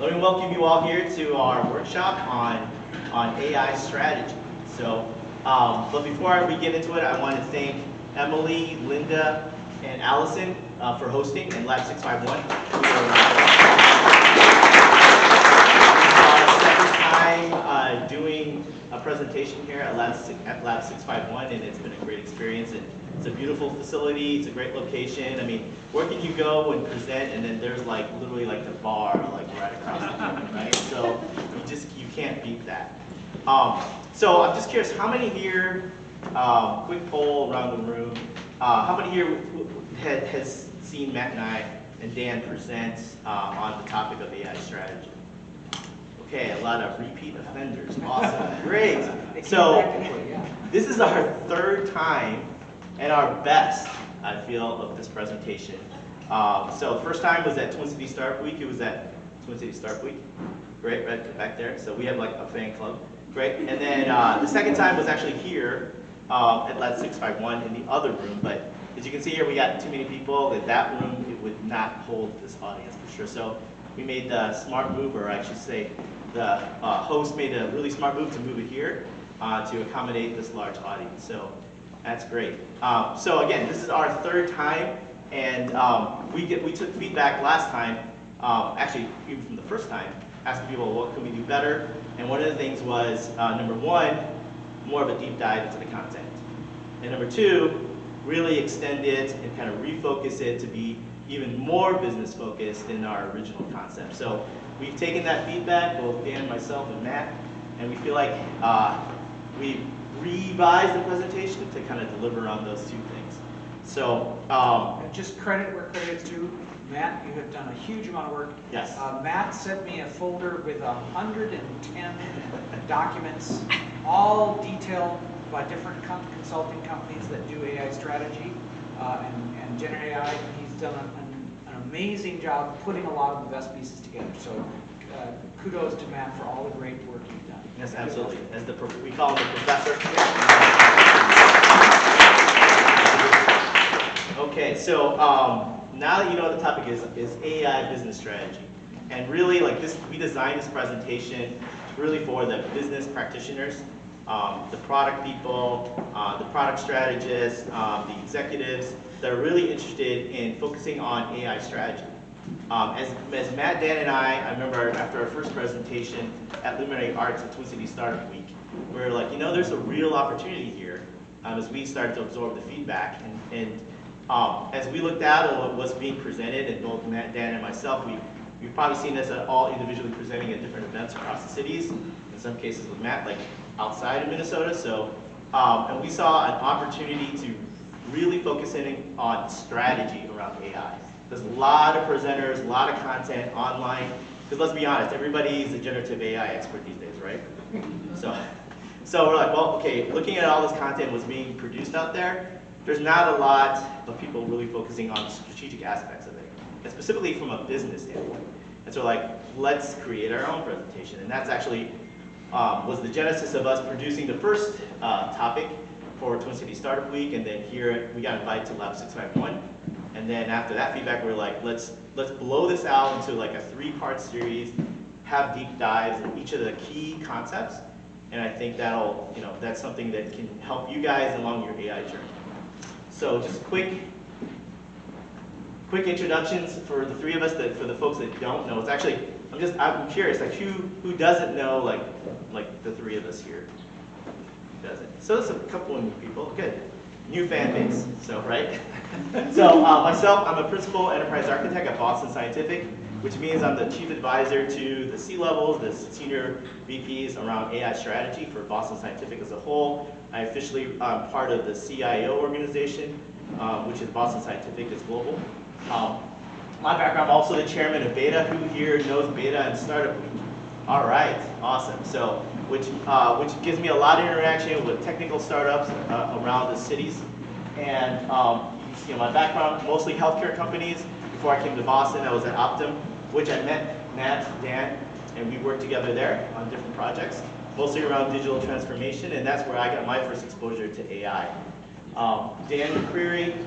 Let me welcome you all here to our workshop on AI strategy. So, but before we get into it, I want to thank Emily, Linda, and Allison for hosting, and Lab 651. Second time doing a presentation here at Lab 651, and it's been a great experience. And it's a beautiful facility. It's a great location. I mean, where can you go and present, and then there's like literally like the bar like right across the room, right? So you can't beat that. So I'm just curious, how many here? Quick poll around the room. How many here has seen Matt and Dan present on the topic of AI strategy? Okay, a lot of repeat offenders. Awesome, great. So this is our third time and our best, I feel, of this presentation. So the first time was at Twin Cities Startup Week. It was at Twin Cities Startup Week. Great, right back there. So we have like a fan club. Great. And then the second time was actually here at Lab 651 in the other room. But as you can see here, we got too many people. In that room, it would not hold this audience for sure. So we made the smart move, or I should say, the host made a really smart move to move it here to accommodate this large audience. So that's great. So again, this is our third time, and we took feedback last time, actually even from the first time, asking people what can we do better. And one of the things was, number one, more of a deep dive into the content. And number two, really extend it and kind of refocus it to be even more business focused in our original concept. So we've taken that feedback, both Dan, myself, and Matt, and we feel like we revised the presentation to kind of deliver on those two things. So and just credit where credit's due. Matt, you have done a huge amount of work. Yes. Matt sent me a folder with 110 documents, all detailed by different consulting companies that do AI strategy and GenAI. He's done an amazing job putting a lot of the best pieces together. So kudos to Matt for all the great work you've done. Yes, absolutely. As we call him the professor. Okay, so now that you know what the topic is AI business strategy. And really, like this, we designed this presentation really for the business practitioners, the product people, the product strategists, the executives that are really interested in focusing on AI strategy. As Matt, Dan, and I remember after our first presentation at Luminary Arts at Twin Cities Startup Week, we were like, you know, there's a real opportunity here as we started to absorb the feedback. And as we looked at what was being presented, and both Matt, Dan, and myself, we've probably seen this at all individually presenting at different events across the cities, in some cases with Matt, like outside of Minnesota. So, and we saw an opportunity to really focus in on strategy around AI. There's a lot of presenters, a lot of content online, because let's be honest, everybody's a generative AI expert these days, right? So we're like, well, okay, looking at all this content was being produced out there, there's not a lot of people really focusing on the strategic aspects of it, and specifically from a business standpoint. And so like, let's create our own presentation. And that's actually was the genesis of us producing the first topic for Twin Cities Startup Week, and then here we got invited to Lab 651. And then after that feedback, we were like, let's blow this out into like a 3-part series, have deep dives in each of the key concepts, and I think that'll, you know, that's something that can help you guys along your AI journey. So just quick introductions for the three of us. For the folks that don't know, it's actually I'm curious, like who doesn't know like the three of us here? Who doesn't? So there's a couple of new people. Good. New fan base, so right? So myself, I'm a principal enterprise architect at Boston Scientific, which means I'm the chief advisor to the C-levels, the senior VPs around AI strategy for Boston Scientific as a whole. I officially am part of the CIO organization, which is Boston Scientific, it's global. My background, I'm also the chairman of Beta. Who here knows Beta and Startup Week? All right, awesome. So, which gives me a lot of interaction with technical startups around the cities. And you can see in my background, mostly healthcare companies. Before I came to Boston, I was at Optum, which I met Matt, Dan, and we worked together there on different projects, mostly around digital transformation, and that's where I got my first exposure to AI. Dan McCreary,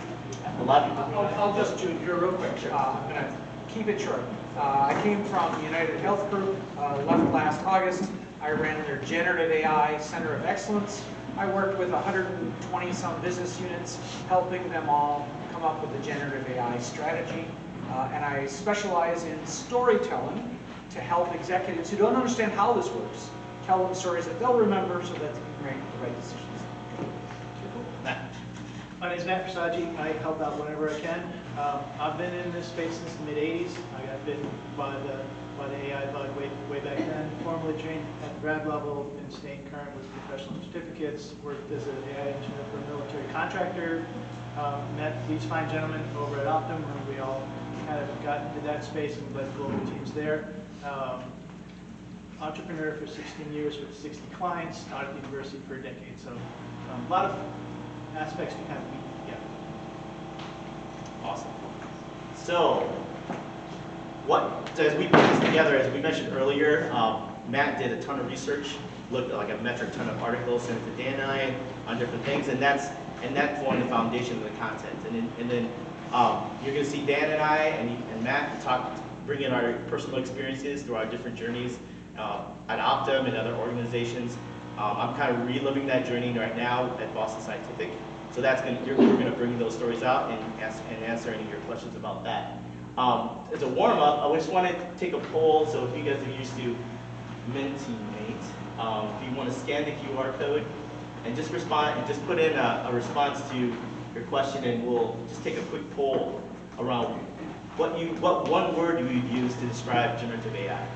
a lot of people. I'll just do here real quick. I'm going to keep it short. I came from United Health Group, left last August. I ran their Generative AI Center of Excellence. I worked with 120 some business units, helping them all come up with a generative AI strategy. And I specialize in storytelling to help executives who don't understand how this works, tell them stories that they'll remember so that they can make the right decisions. My name is Versaggi. I help out whenever I can. I've been in this space since the mid-'80s. I got bitten by the AI bug way back then. Formally trained at grad level and staying current with professional certificates. Worked as an AI engineer for a military contractor. Met these fine gentlemen over at Optum, and we all kind of got into that space and led global teams there. Entrepreneur for 16 years with 60 clients. Taught at the university for a decade. So a lot of aspects to kind of meet together. Awesome. So as we put this together, as we mentioned earlier, Matt did a ton of research, looked at like a metric ton of articles, sent it to Dan and I on different things, and that formed the foundation of the content. And then you're going to see Dan and I and Matt bring in our personal experiences through our different journeys at Optum and other organizations. I'm kind of reliving that journey right now at Boston Scientific. So we're going to bring those stories out and answer any of your questions about that. As a warm-up, I just want to take a poll. So if you guys are used to Mentimeter, if you want to scan the QR code and just respond and just put in a response to your question, and we'll just take a quick poll around what one word you would use to describe generative AI.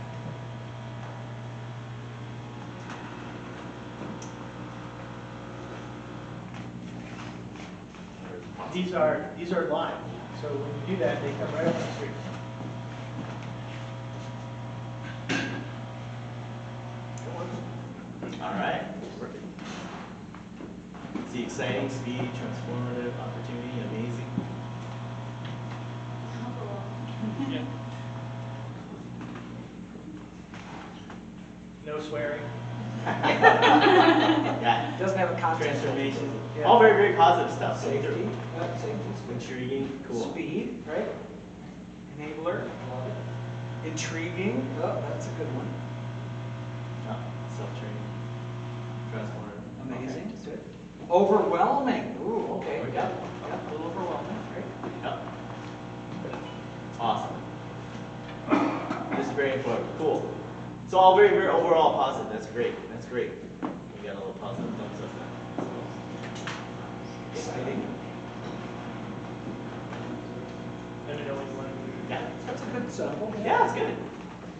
These are live, so when you do that, they come right up on the screen. All right, working. See, exciting, speed, transformative, opportunity, amazing. Yeah. No swearing. Yeah. It doesn't have a content. Transformation. Yeah. All very, very positive stuff. Safety. Safety. Intriguing. Cool. Speed, right? Enabler. Intriguing. Oh, that's a good one. Self-training. Transformative. Amazing. Okay. Good. Overwhelming. Ooh, okay. Okay. Yep. A little overwhelming, right? Yep. Awesome. This is very important. Cool. So all very, very overall positive. That's great. That's great. We got a little positive thumbs up now. Exciting. Let me know when you want to do. Yeah. That's a good sample. Yeah, it's good.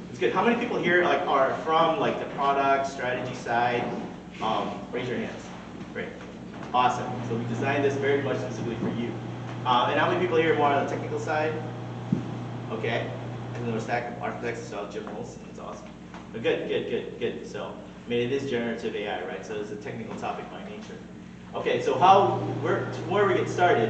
It's good. How many people here are from the product strategy side? Raise your hands. Great. Awesome. So we designed this very much specifically for you. And how many people here are more on the technical side? Okay. And then we're stack of architects, so generals. That's awesome. But good. So, I mean, it is generative AI, right? So it's a technical topic by nature. Okay, so where we get started,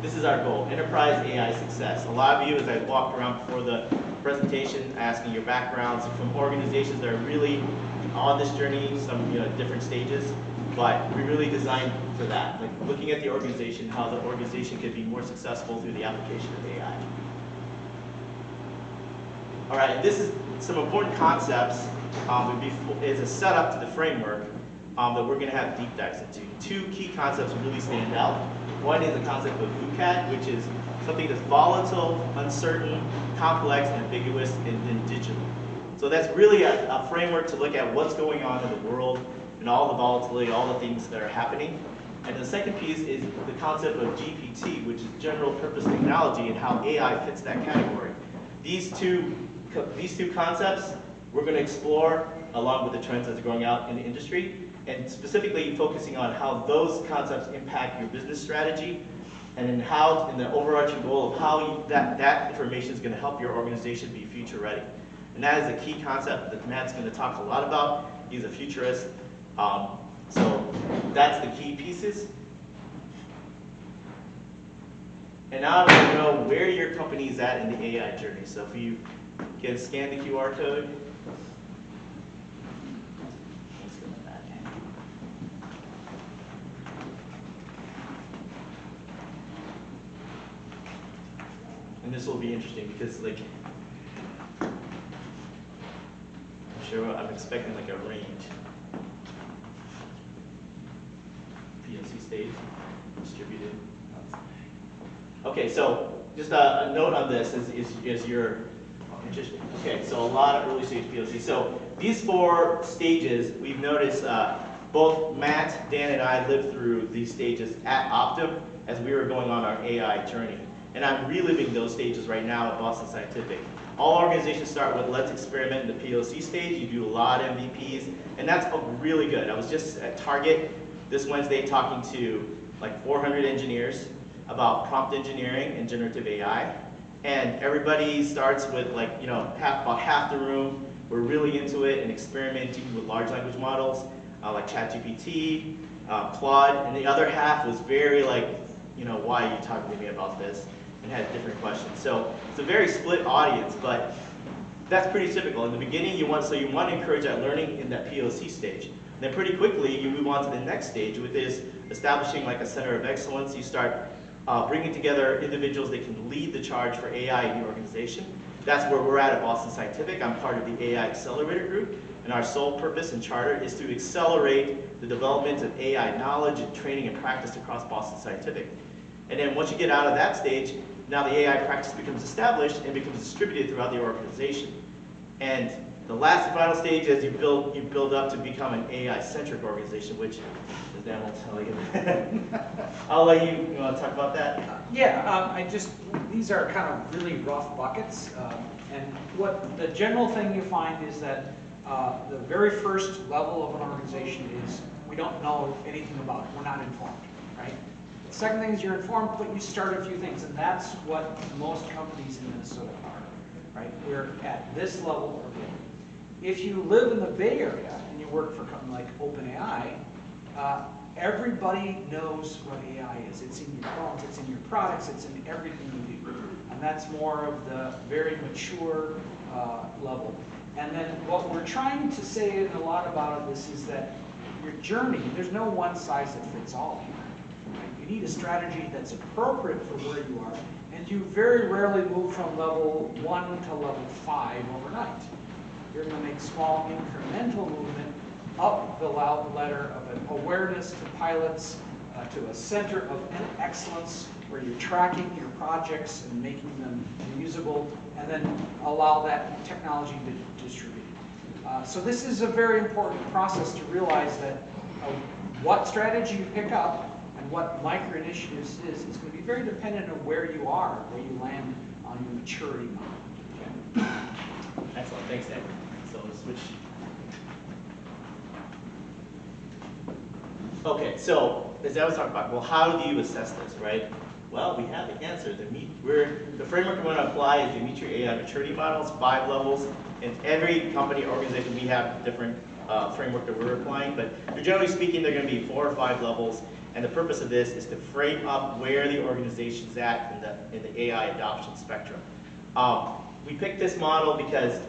this is our goal, enterprise AI success. A lot of you, as I walked around before the presentation, asking your backgrounds from organizations that are really on this journey, some different stages, but we really designed for that. Like looking at the organization, how the organization could be more successful through the application of AI. All right, this is some important concepts as a setup to the framework that we're going to have deep dives into. Two key concepts really stand out. One is the concept of VUCAT, which is something that's volatile, uncertain, complex, ambiguous, and then digital. So that's really a framework to look at what's going on in the world and all the volatility, all the things that are happening. And the second piece is the concept of GPT, which is general purpose technology, and how AI fits that category. These two concepts we're going to explore along with the trends that's going out in the industry, and specifically focusing on how those concepts impact your business strategy, and in the overarching goal of how that information is going to help your organization be future ready. And that is a key concept that Matt's going to talk a lot about. He's a futurist. So that's the key pieces. And now I want to know where your company is at in the AI journey. So if you can scan the QR code. and this will be interesting because like, I'm sure I'm expecting like a range. POC stage, distributed. Okay, so just a note on this is your, interesting. Okay, so a lot of early stage POC. So these 4 stages, we've noticed both Matt, Dan, and I lived through these stages at Optum as we were going on our AI journey. And I'm reliving those stages right now at Boston Scientific. All organizations start with let's experiment in the POC stage. You do a lot of MVPs, and that's really good. I was just at Target this Wednesday talking to like 400 engineers about prompt engineering and generative AI. And everybody starts with like, you know, about half the room were really into it and experimenting with large language models like ChatGPT, Claude, and the other half was very like, you know, why are you talking to me about this? And had different questions. So it's a very split audience, but that's pretty typical. In the beginning, you want to encourage that learning in that POC stage. And then pretty quickly, you move on to the next stage, which is establishing like a center of excellence. You start bringing together individuals that can lead the charge for AI in the organization. That's where we're at Boston Scientific. I'm part of the AI Accelerator Group, and our sole purpose and charter is to accelerate the development of AI knowledge and training and practice across Boston Scientific. And then once you get out of that stage, now the AI practice becomes established and becomes distributed throughout the organization. And the last and final stage is you build up to become an AI-centric organization, which Dan will tell you. I'll let you want to talk about that? These are kind of really rough buckets. And what the general thing you find is that the very first level of an organization is we don't know anything about it. We're not informed, right? The second thing is you're informed, but you start a few things, and that's what most companies in Minnesota are, right? We're at this level or below. If you live in the Bay Area and you work for a company like OpenAI, everybody knows what AI is. It's in your phones, it's in your products, it's in everything you do. And that's more of the very mature level. And then what we're trying to say in a lot about this is that your journey, there's no one size that fits all here. Right? You need a strategy that's appropriate for where you are, and you very rarely move from level 1 to level 5 overnight. You're going to make small incremental movement up the ladder of an awareness to pilots, to a center of excellence where you're tracking your projects and making them usable, and then allow that technology to distribute. So this is a very important process to realize that what strategy you pick up and what micro-initiatives is going to be very dependent on where you are, where you land on your maturity model. Okay? Excellent, thanks, Dan. So we'll switch. Okay, so as I was talking about, well, how do you assess this, right? Well, we have the answer. The framework we want to apply is the Meet Your AI Maturity Models, 5 levels. In every company or organization, we have different framework that we're applying, but generally speaking, they're going to be 4 or 5 levels. And the purpose of this is to frame up where the organization's at in the AI adoption spectrum. We picked this model because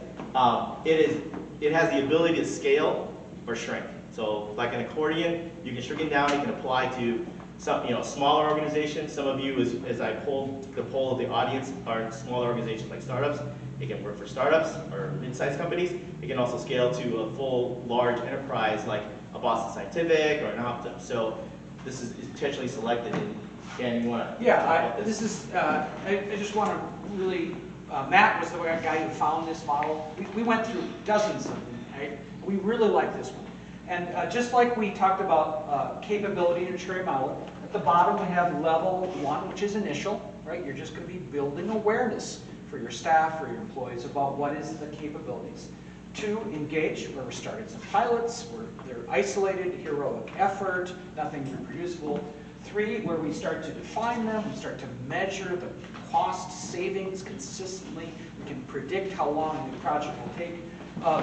it has the ability to scale or shrink. So like an accordion, you can shrink it down, it can apply to some, smaller organizations. Some of you, as I pulled the poll of the audience, are smaller organizations like startups. It can work for startups or mid-sized companies. It can also scale to a full large enterprise like a Boston Scientific or an Optum. So this is potentially selected. And Dan, you want to talk about this? I just want to really, Matt was the guy who found this model. We went through dozens of them, right? We really like this one. And just like we talked about capability and maturity model, at the bottom we have level 1, which is initial, right? You're just going to be building awareness for your staff or your employees about what is the capabilities. 2, engage, where we're starting some pilots, where they're isolated, heroic effort, nothing reproducible. 3, where we start to define them, we start to measure the cost savings consistently, we can predict how long the project will take.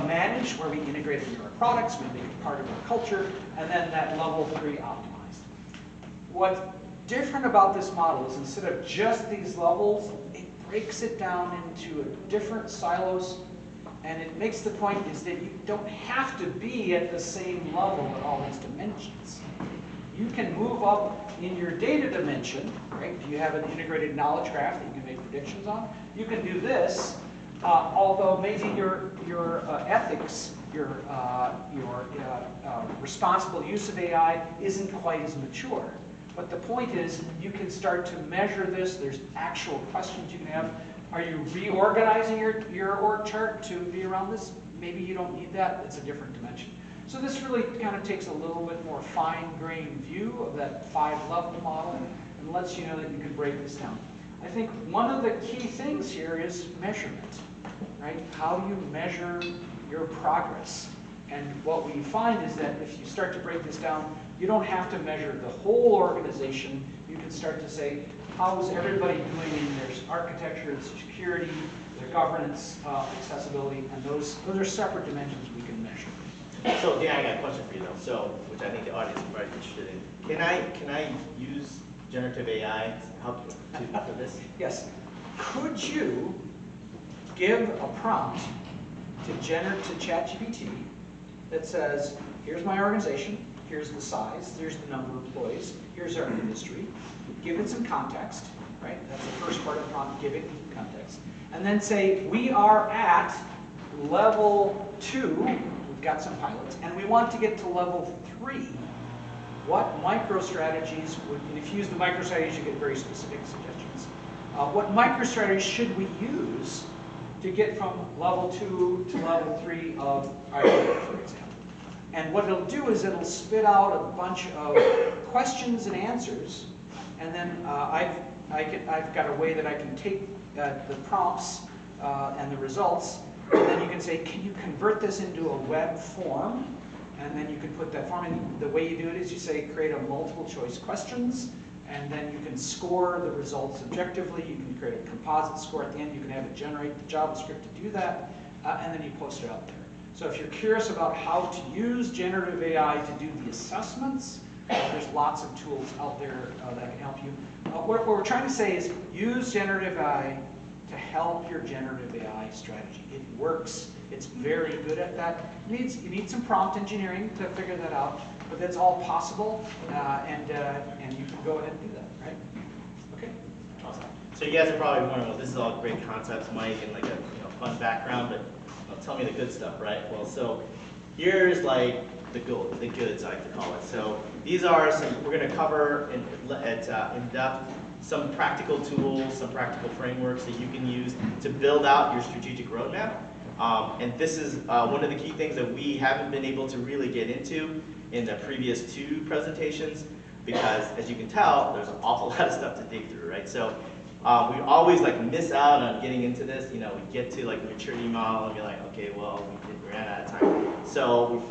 Manage, where we integrate it into our products, we make it part of our culture, and then that level 3, optimized. What's different about this model is instead of just these levels, it breaks it down into different silos, and it makes the point is that you don't have to be at the same level at all these dimensions. You can move up in your data dimension, right? If you have an integrated knowledge graph that you can make predictions on, you can do this, although maybe your ethics, your responsible use of AI isn't quite as mature. But the point is, you can start to measure this. There's actual questions you can have. Are you reorganizing your org chart to be around this? Maybe you don't need that. It's a different dimension. So this really kind of takes a little bit more fine-grained view of that 5-level model and lets you know that you can break this down. I think one of the key things here is measurement, right? How do you measure your progress? And what we find is that if you start to break this down, you don't have to measure the whole organization. You can start to say, how is everybody doing in their architecture, their security, their governance, accessibility, and those are separate dimensions we can measure. So Dan, I got a question for you though. So, which I think the audience is probably interested in. Can I use generative AI to help you for this? Yes. Could you give a prompt to ChatGPT that says, here's my organization, here's the size, here's the number of employees, here's our industry. Give it some context, right? That's the first part of the prompt, give it context. And then say, we are at level 2, we've got some pilots, and we want to get to level 3. What micro-strategies would, and if you use the micro-strategies, you get very specific suggestions. What micro-strategies should we use to get from level 2 to level 3 of Arulfo, for example? And what it'll do is it'll spit out a bunch of questions and answers, and then I've got a way that I can take the prompts and the results, and then you can say, can you convert this into a web form? And then you can put that form in. The way you do it is you say, create a multiple choice questions, and then you can score the results objectively. You can create a composite score at the end. You can have it generate the JavaScript to do that, and then you post it out there. So if you're curious about how to use generative AI to do the assessments, there's lots of tools out there that can help you. What we're trying to say is use generative AI to help your generative AI strategy. It works. It's very good at that. You need some prompt engineering to figure that out, but that's all possible, and you can go ahead and do that, right? Okay. Awesome. So you guys are probably wondering, well, this is all great concepts, Mike, and like a fun background, but tell me the good stuff, right? Well, so here's like the goods, I like to call it. So these are some, we're going to cover in depth some practical tools, some practical frameworks that you can use to build out your strategic roadmap. And this is one of the key things that we haven't been able to really get into in the previous 2 presentations, because as you can tell, there's an awful lot of stuff to dig through, right? So we always like miss out on getting into this. You know, we get to like the maturity model and be like, okay, well, we ran out of time. So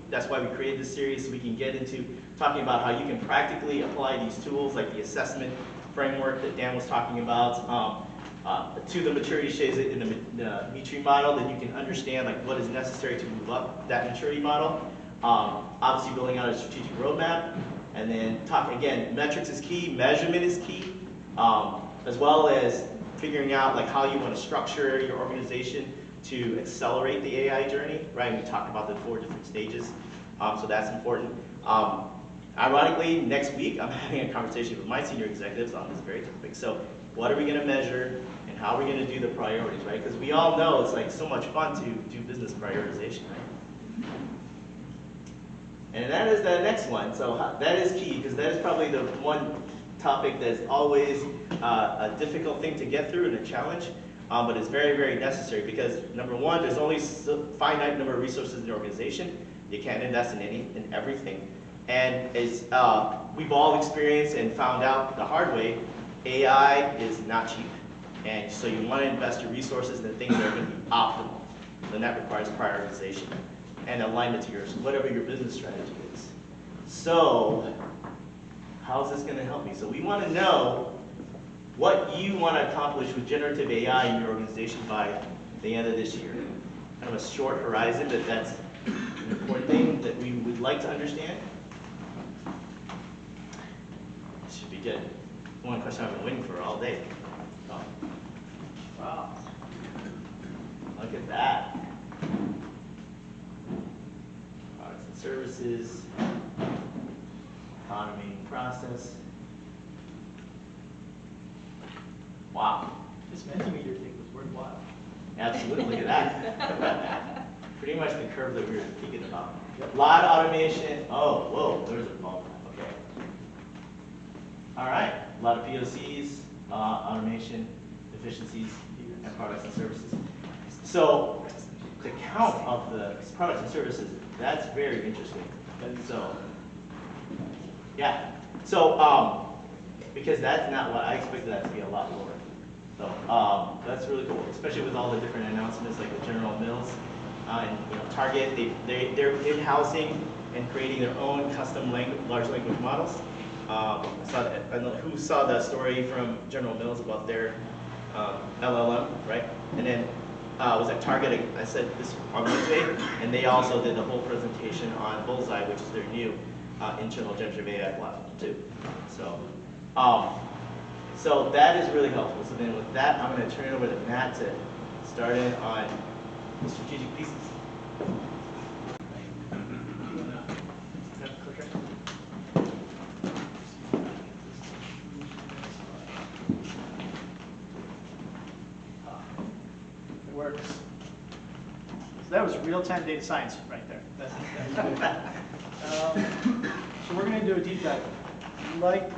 that's why we created this series, so we can get into talking about how you can practically apply these tools, like the assessment framework that Dan was talking about, to the maturity shades in the McCreary model, then you can understand like what is necessary to move up that maturity model. Obviously building out a strategic roadmap, and then talk again, metrics is key, measurement is key, as well as figuring out like how you want to structure your organization to accelerate the AI journey, right? We talked about the 4 different stages, so that's important. Ironically, next week I'm having a conversation with my senior executives on this very topic. So what are we going to measure, and how are we going to do the priorities, right? Because we all know it's like so much fun to do business prioritization, right? And that is the next one. So that is key, because that is probably the one topic that's always a difficult thing to get through and a challenge, but it's very, very necessary, because number one, there's only a finite number of resources in the organization. You can't invest in everything. And as we've all experienced and found out the hard way, AI is not cheap. And so you want to invest your resources in the things that are going to be optimal. Then that requires prioritization and alignment to yours, whatever your business strategy is. So how is this going to help me? So we want to know what you want to accomplish with generative AI in your organization by the end of this year. Kind of a short horizon, but that's an important thing that we would like to understand. This should be good. One question I've been waiting for all day. Oh. Wow. Look at that. Products and services. automating process. Wow. This Mentimeter thing was worthwhile. Absolutely, look at that. Pretty much the curve that we were thinking about. A lot of automation. Oh, whoa, there's a bump. Okay. All right, a lot of POCs, automation, efficiencies, and products and services. So the count of the products and services, that's very interesting. And so, yeah. So, because that's not what I expected that to be a lot lower. So that's really cool, especially with all the different announcements like the General Mills and Target. They're in-housing and creating their own custom large language models. I don't know who saw the story from General Mills about their LLM, right? And then was at Target. I said this on Wednesday, and they also did the whole presentation on Bullseye, which is their new internal generative AI platform too. So that is really helpful. So then with that, I'm going to turn it over to Matt to start in on the strategic pieces. It works. So that was real-time data science right there. So we're going to do a deep dive. Like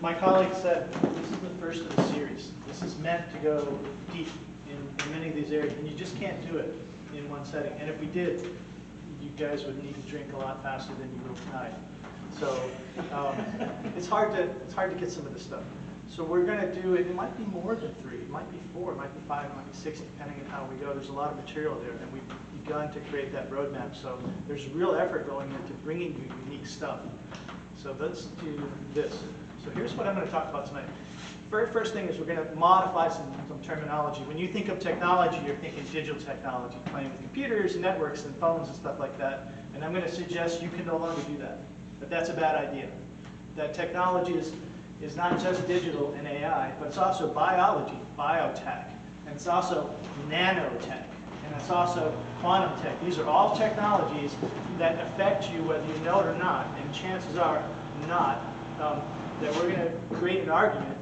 my colleague said, this is the first of the series. This is meant to go deep in many of these areas, and you just can't do it in one setting. And if we did, you guys would need to drink a lot faster than you will tonight. So it's hard to get some of this stuff. So we're going to do it. It might be more than 3. It might be 4. It might be 5. It might be 6, depending on how we go. There's a lot of material there, and we've begun to create that roadmap. So there's real effort going into bringing you unique stuff. So let's do this. So here's what I'm going to talk about tonight. Very first thing is we're going to modify some terminology. When you think of technology, you're thinking digital technology, playing with computers, networks, and phones and stuff like that. And I'm going to suggest you can no longer do that. But that's a bad idea. That technology is not just digital and AI, but it's also biology, biotech, and it's also nanotech, and it's also quantum tech. These are all technologies that affect you whether you know it or not, and chances are not. That we're going to create an argument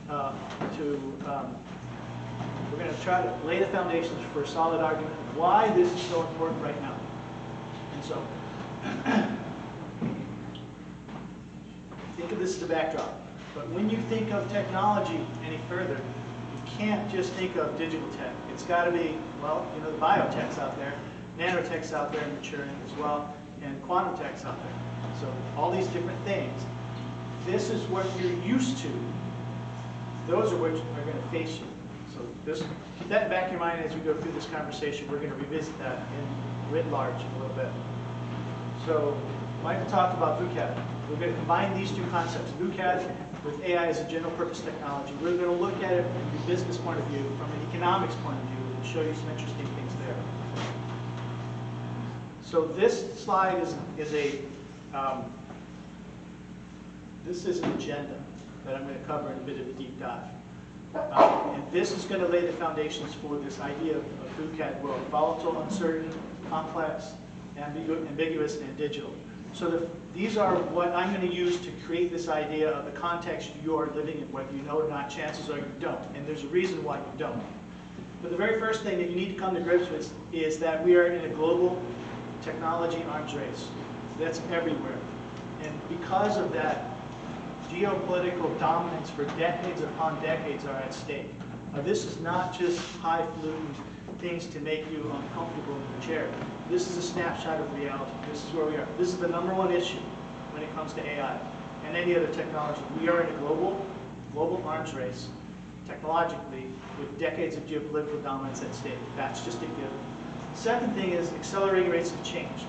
we're going to try to lay the foundations for a solid argument of why this is so important right now. And so, think of this as a backdrop. But when you think of technology any further, you can't just think of digital tech. It's got to be, well, the biotech's out there, nanotech's out there and maturing as well, and quantum tech's out there. So all these different things. This is what you're used to. Those are what are going to face you. So keep that in the back of your mind as we go through this conversation. We're going to revisit that in writ large a little bit. So Michael talked about VUCAD. We're going to combine these two concepts, VUCAD with AI as a general purpose technology. We're going to look at it from a business point of view, from an economics point of view, and show you some interesting things there. So this slide this is an agenda that I'm going to cover in a bit of a deep dive. And this is going to lay the foundations for this idea of VUCAD world: volatile, uncertain, complex, ambiguous, and digital. So these are what I'm going to use to create this idea of the context you are living in, whether you know it or not. Chances are you don't, and there's a reason why you don't. But the very first thing that you need to come to grips with is that we are in a global technology arms race. That's everywhere. And because of that, geopolitical dominance for decades upon decades are at stake. This is not just highfalutin things to make you uncomfortable in your chair. This is a snapshot of reality. This is where we are. This is the #1 issue when it comes to AI and any other technology. We are in a global arms race, technologically, with decades of geopolitical dominance at stake. That's just a given. The second thing is accelerating rates of change.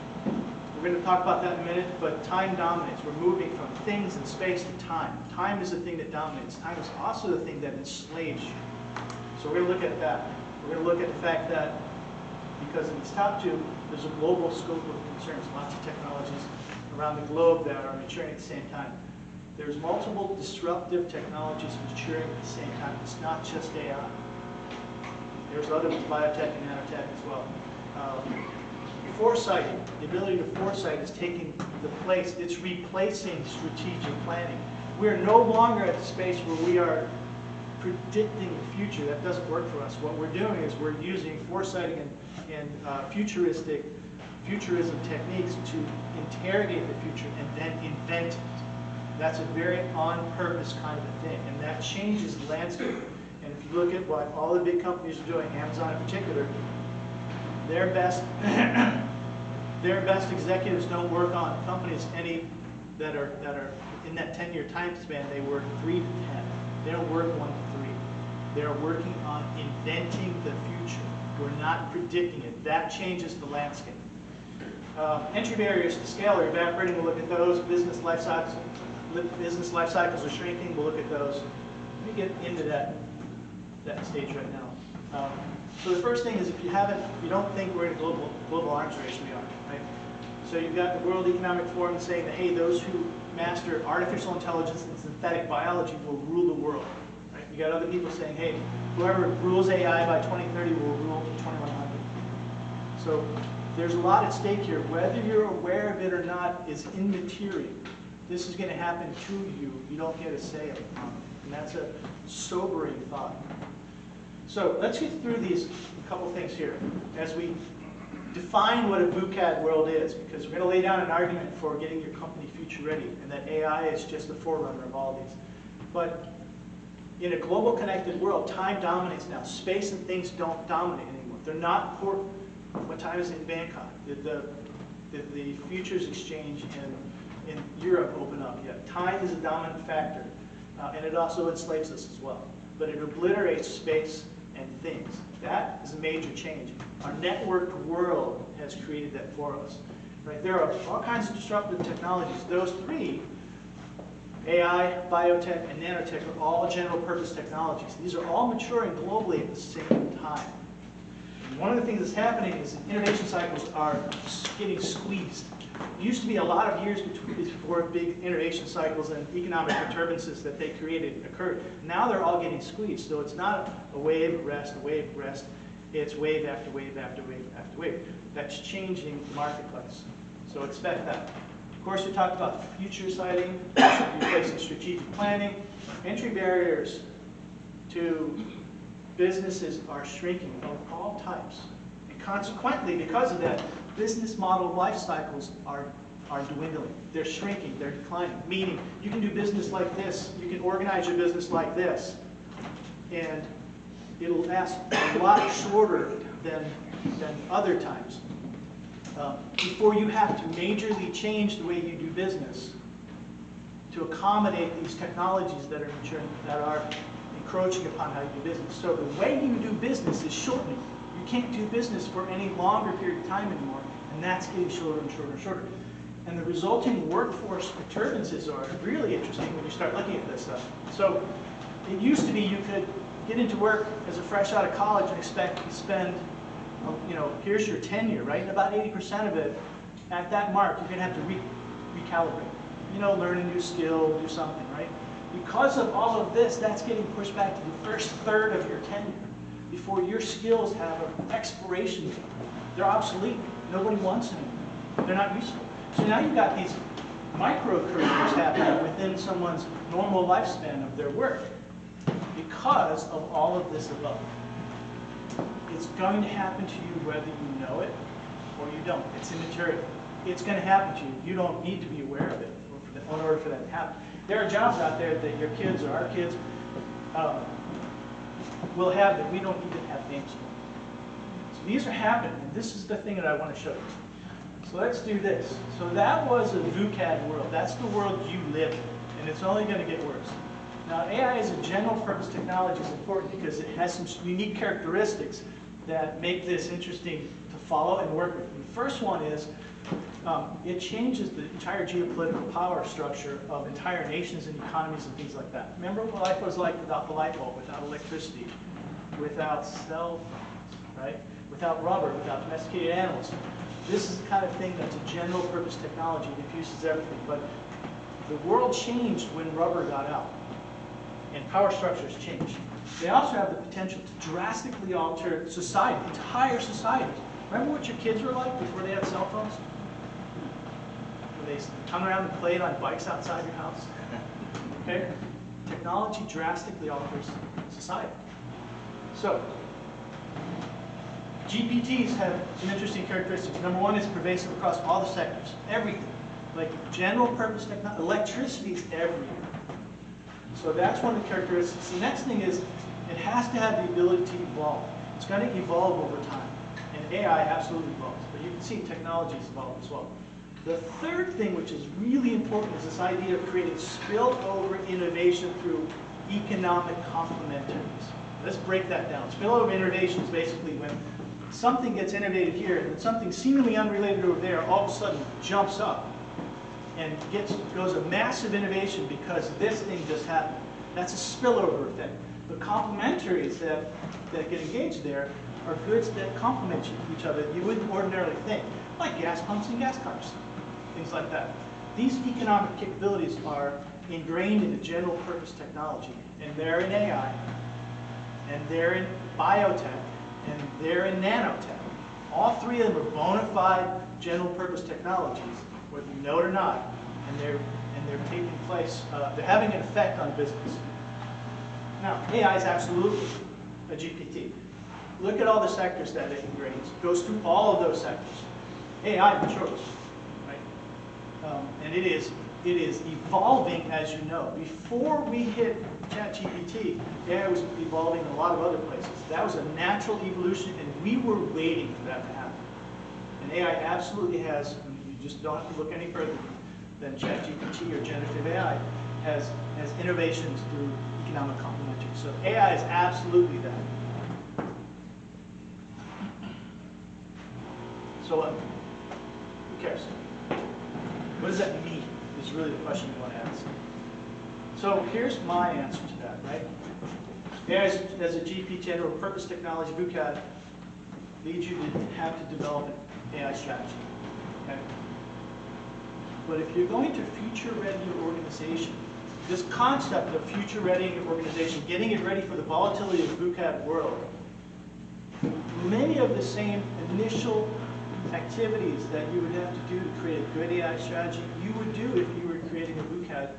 We're going to talk about that in a minute, but time dominates. We're moving from things in space to time. Time is the thing that dominates. Time is also the thing that enslaves you. So we're going to look at that. We're going to look at the fact that because in these top two, there's a global scope of concerns, lots of technologies around the globe that are maturing at the same time. There's multiple disruptive technologies maturing at the same time. It's not just AI. There's other biotech and nanotech as well. foresighting, the ability to foresight is taking the place, it's replacing strategic planning. We're no longer at the space where we are predicting the future. That doesn't work for us. What we're doing is we're using foresighting and futurism techniques to interrogate the future and then invent it. That's a very on-purpose kind of a thing, and that changes the landscape. And if you look at what all the big companies are doing, Amazon in particular, their best executives don't work on companies that are in that 10-year time span. They work 3 to 10. They don't work 1 to 3. They're working on inventing the future. We're not predicting it. That changes the landscape. Entry barriers to scale are evaporating. We'll look at those. Business life cycles are shrinking. We'll look at those. Let me get into that stage right now. So the first thing is, if you don't think we're in a global arms race, we are, right? So you've got the World Economic Forum saying that, hey, those who master artificial intelligence and synthetic biology will rule the world, right? You got other people saying, hey, whoever rules AI by 2030 will rule 2100. So there's a lot at stake here. Whether you're aware of it or not is immaterial. This is going to happen to you. You don't get a say on it. And that's a sobering thought. So let's get through these couple things here as we define what a VUCAD world is, because we're going to lay down an argument for getting your company future ready, and that AI is just the forerunner of all these. But in a global connected world, time dominates now. Space and things don't dominate anymore. They're not important. What time is it in Bangkok? Did the futures exchange in Europe open up yet? Time is a dominant factor, and it also enslaves us as well. But it obliterates space and things. That is a major change. Our networked world has created that for us. Right? There are all kinds of disruptive technologies. Those three, AI, biotech, and nanotech, are all general purpose technologies. These are all maturing globally at the same time. And one of the things that's happening is innovation cycles are getting squeezed. It used to be a lot of years before big innovation cycles and economic perturbances that they created occurred. Now they're all getting squeezed. So it's not a wave of rest, a wave of rest. It's wave after wave after wave after wave. That's changing the marketplace. So expect that. Of course, we talked about future sighting, replacing strategic planning. Entry barriers to businesses are shrinking of all types. And consequently, because of that, business model life cycles are dwindling. They're shrinking, they're declining. Meaning, you can do business like this, you can organize your business like this, and it'll last a lot shorter than other times. Before you have to majorly change the way you do business to accommodate these technologies that are maturing, that are encroaching upon how you do business. So the way you do business is shortening. You can't do business for any longer period of time anymore, and that's getting shorter and shorter and shorter. And the resulting workforce perturbances are really interesting when you start looking at this stuff. So it used to be you could get into work as a fresh out of college and expect to spend, here's your tenure, right? And about 80% of it, at that mark, you're going to have to recalibrate. Learn a new skill, do something, right? Because of all of this, that's getting pushed back to the first third of your tenure, before your skills have an expiration date. They're obsolete. Nobody wants them anymore. They're not useful. So now you've got these micro careers happening within someone's normal lifespan of their work because of all of this above. It's going to happen to you whether you know it or you don't. It's immaterial. It's going to happen to you. You don't need to be aware of it in order for that to happen. There are jobs out there that your kids or our kids will have that we don't even have names for. So these are happening, and this is the thing that I want to show you. So let's do this. So that was a VUCAD world. That's the world you live in, and it's only going to get worse. Now, AI as a general purpose technology is important because it has some unique characteristics that make this interesting to follow and work with. And the first one is it changes the entire geopolitical power structure of entire nations and economies and things like that. Remember what life was like without the light bulb, without electricity, without cell phones, right? Without rubber, without domesticated animals. This is the kind of thing that's a general purpose technology that infuses everything. But the world changed when rubber got out, and power structures changed. They also have the potential to drastically alter society, entire societies. Remember what your kids were like before they had cell phones? When they hung around and played on bikes outside your house? Okay? Technology drastically alters society. So, GPTs have some interesting characteristics. Number one, it's pervasive across all the sectors. Everything. Like general purpose technology, electricity is everywhere. So that's one of the characteristics. The next thing is it has to have the ability to evolve. It's going to evolve over time. And AI absolutely evolves. But you can see technologies evolve as well. The third thing, which is really important, is this idea of creating spillover innovation through economic complementaries. Let's break that down. Spillover innovation is basically when something gets innovated here and something seemingly unrelated over there all of a sudden jumps up and goes a massive innovation because this thing just happened. That's a spillover effect. The complementaries that get engaged there are goods that complement each other you wouldn't ordinarily think, like gas pumps and gas cars, things like that. These economic capabilities are ingrained in the general purpose technology, and they're in AI, and they're in biotech, and they're in nanotech. All three of them are bona fide general purpose technologies, whether you know it or not, and they're taking place, they're having an effect on business. Now, AI is absolutely a GPT. Look at all the sectors that it ingrains. It goes through all of those sectors. AI matures, right? And it is evolving, as you know. Before we hit ChatGPT, AI was evolving in a lot of other places. That was a natural evolution, and we were waiting for that to happen. And AI absolutely has, you just don't have to look any further than ChatGPT or generative AI, has innovations through economic complementary. So AI is absolutely that. So who cares? What does that mean is really the question you want to ask. So here's my answer to that, right? AI as a GP, general purpose technology, VUCAD, leads you to have to develop an AI strategy. Okay? But if you're going to future-ready your organization, this concept of future-ready your organization, getting it ready for the volatility of the VUCAD world, many of the same initial activities that you would have to do to create a good AI strategy, you would do if you were creating a VUCAD,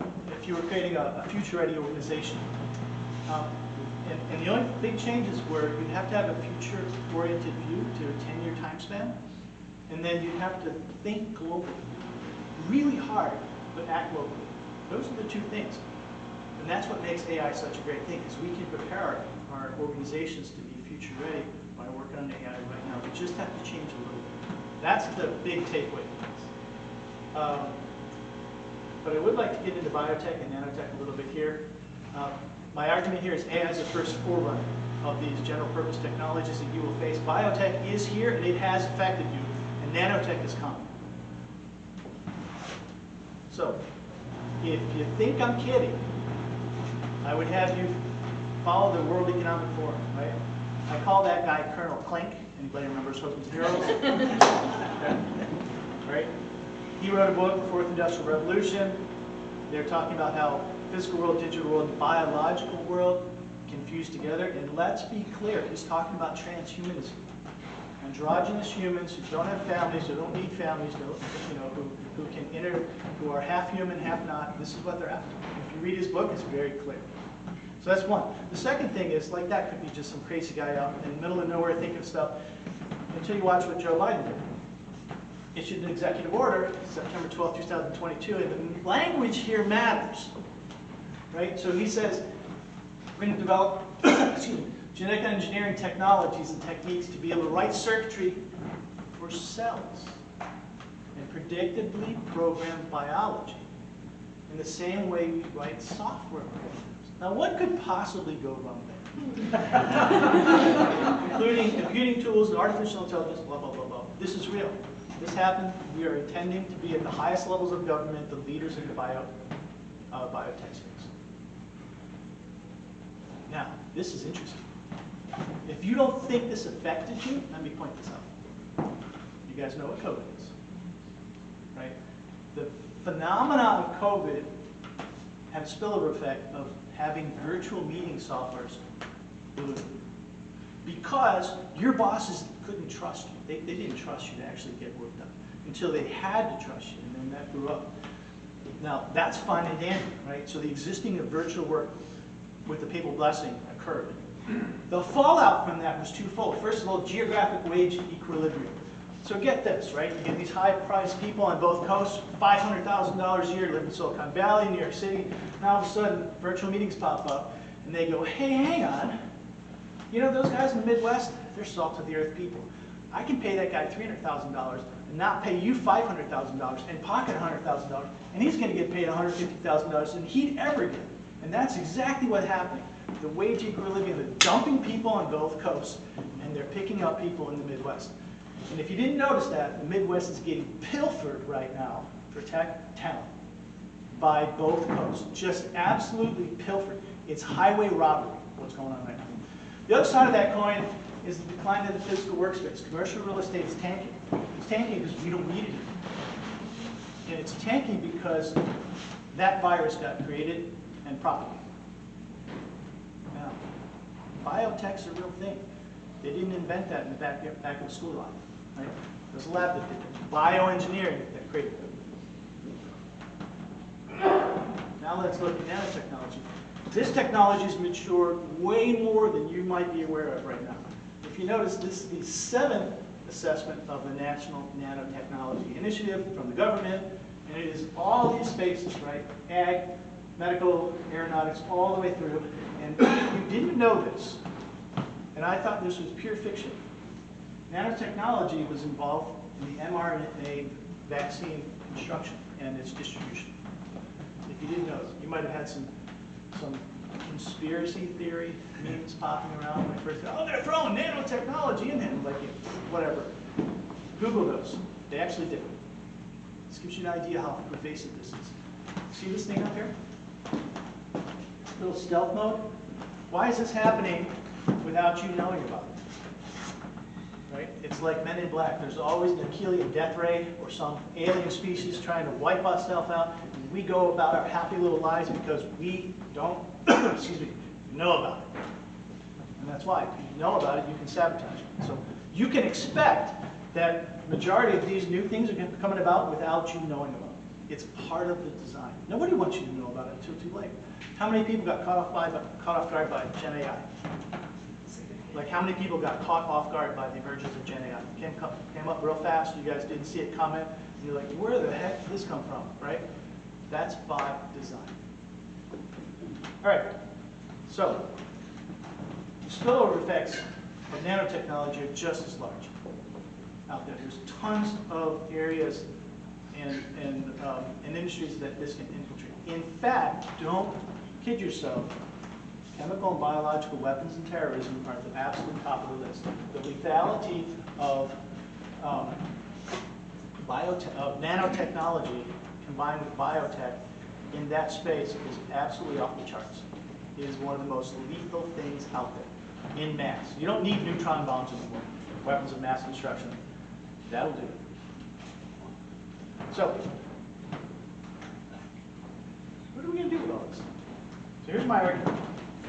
if you were creating a future-ready organization. And the only big changes were you'd have to have a future-oriented view to a 10-year time span, and then you'd have to think globally. Really hard, but act locally. Those are the two things. And that's what makes AI such a great thing, is we can prepare our organizations to be future-ready by working on AI right now. We just have to change a little bit. That's the big takeaway. But I would like to get into biotech and nanotech a little bit here. My argument here is AI is the first forerunner of these general purpose technologies that you will face. Biotech is here and it has affected you, and nanotech is coming. So, if you think I'm kidding, I would have you follow the World Economic Forum, right? I call that guy Colonel Klink. Anybody remembers Hope and Heroes? Okay. Right? He wrote a book, The Fourth Industrial Revolution. They're talking about how physical world, digital world, and biological world can fuse together. And let's be clear, he's talking about transhumanism. Androgynous humans who don't have families, who don't need families, who are half human, half not. This is what they're after. If you read his book, it's very clear. So that's one. The second thing is, like, that could be just some crazy guy out in the middle of nowhere thinking of stuff until you watch what Joe Biden did. Issued an executive order, September 12, 2022, and the language here matters. Right? So he says, we're going to develop genetic engineering technologies and techniques to be able to write circuitry for cells and predictably program biology in the same way we write software programs. Now, what could possibly go wrong there? Including computing tools and artificial intelligence, blah, blah, blah, blah. This is real. This happened. We are intending to be at the highest levels of government, the leaders in the biotech space. Now, this is interesting. If you don't think this affected you, let me point this out. You guys know what COVID is, right? The phenomena of COVID have a spillover effect of having virtual meeting softwares. because your bosses couldn't trust you. They didn't trust you to actually get work done until they had to trust you, and then that grew up. Now, that's fine and dandy, right? So the existing of virtual work with the papal blessing occurred. The fallout from that was twofold. First of all, geographic wage equilibrium. So get this, right? You get these high-priced people on both coasts, $500,000 a year, live in Silicon Valley, New York City. Now all of a sudden, virtual meetings pop up, and they go, hey, hang on. You know, those guys in the Midwest, they're salt-of-the-earth people. I can pay that guy $300,000 and not pay you $500,000 and pocket $100,000, and he's going to get paid $150,000 than he'd ever get. And that's exactly what happened. The wage equilibrium, they're dumping people on both coasts, and they're picking up people in the Midwest. And if you didn't notice that, the Midwest is getting pilfered right now for tech talent by both coasts. Just absolutely pilfered. It's highway robbery, what's going on right now. The other side of that coin is the decline of the physical workspace. Commercial real estate is tanking. It's tanking because we don't need it anymore. And it's tanking because that virus got created and propagated. Now, biotech's a real thing. They didn't invent that in the back of the school line. Right? There's a lab that did it. Bioengineering that created it. Now let's look at nanotechnology. This technology has matured way more than you might be aware of right now. If you notice, this is the 7th assessment of the National Nanotechnology Initiative from the government, and it is all these spaces, right? Ag, medical, aeronautics, all the way through. And you didn't know this, and I thought this was pure fiction. Nanotechnology was involved in the mRNA vaccine construction and its distribution. If you didn't know, you might have had some conspiracy theory memes popping around when I first got, oh, they're throwing nanotechnology in there. Like, whatever. Google those. They actually did. This gives you an idea how pervasive this is. See this thing up here? Little stealth mode. Why is this happening without you knowing about it? Right? It's like Men in Black. There's always an Achillean death ray or some alien species trying to wipe ourselves out. And we go about our happy little lives because we don't excuse me, know about it. And that's why. If you know about it, you can sabotage it. So you can expect that the majority of these new things are coming about without you knowing about it. It's part of the design. Nobody wants you to know about it until too late. How many people got caught off guard by GenAI? Like, how many people got caught off guard by the emergence of GenAI? Came up real fast, you guys didn't see it coming, and you're like, where the heck did this come from, right? That's by design. All right, so the spillover effects of nanotechnology are just as large out there. There's tons of areas and industries that this can infiltrate. In fact, don't kid yourself, chemical and biological weapons and terrorism are at the absolute top of the list. The lethality of nanotechnology combined with biotech in that space is absolutely off the charts. It is one of the most lethal things out there, in mass. You don't need neutron bombs anymore, weapons of mass destruction. That'll do it. So, what are we going to do with all this? So here's my argument.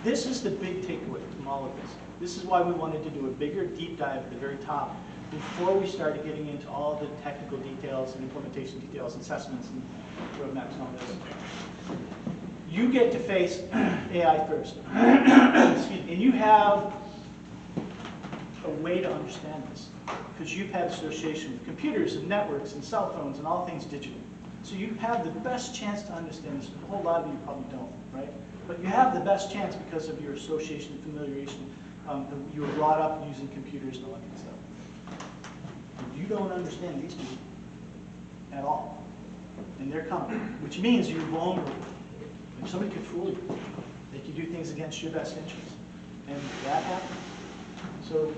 This is the big takeaway from all of this. This is why we wanted to do a bigger deep dive at the very top before we started getting into all the technical details and implementation details and assessments and roadmaps and all this. You get to face AI first. Excuse me. And you have a way to understand this because you've had association with computers and networks and cell phones and all things digital. So you have the best chance to understand this. A whole lot of you probably don't, right? But you have the best chance because of your association and familiarization. You were brought up using computers and all that kind of stuff. You don't understand these people at all. And they're coming, which means you're vulnerable. If somebody could fool you, they could do things against your best interests. And that happens. So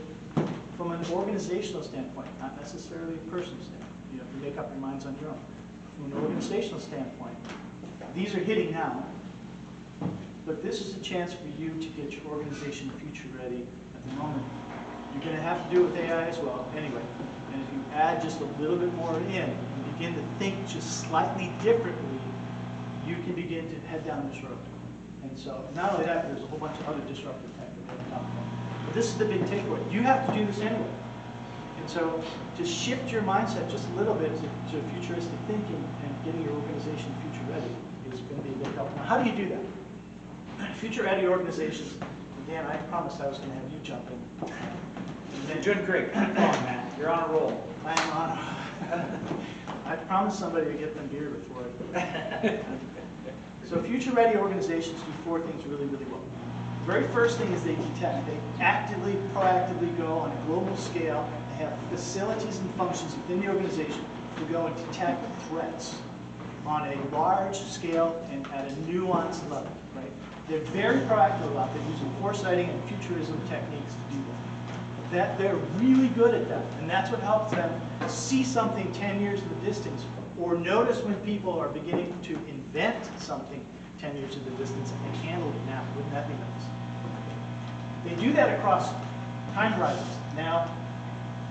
from an organizational standpoint, not necessarily a personal standpoint, you have to make up your minds on your own. From an organizational standpoint, these are hitting now, but this is a chance for you to get your organization future ready at the moment. You're going to have to do it with AI as well, anyway. And if you add just a little bit more in and begin to think just slightly differently, you can begin to head down this road. And so, not only that, there's a whole bunch of other disruptive tech that we're going to talk about. But this is the big takeaway. You have to do this anyway. And so to shift your mindset just a little bit to futuristic thinking and getting your organization future ready is going to be a big help. Now, how do you do that? Future ready organizations. And Dan, I promised I was going to have you jump in. You're doing great. Keep going, Matt. You're on a roll. I am on. I promised somebody to get them beer before I So future-ready organizations do 4 things really, really well. The very first thing is they detect. They actively, proactively go on a global scale. They have facilities and functions within the organization to go and detect threats on a large scale and at a nuanced level. Right? They're very proactive about that, using foresighting and futurism techniques to do that. They're really good at that, and that's what helps them see something 10 years in the distance, or notice when people are beginning to invent something 10 years in the distance and handle it now. Wouldn't that be nice? They do that across time horizons, now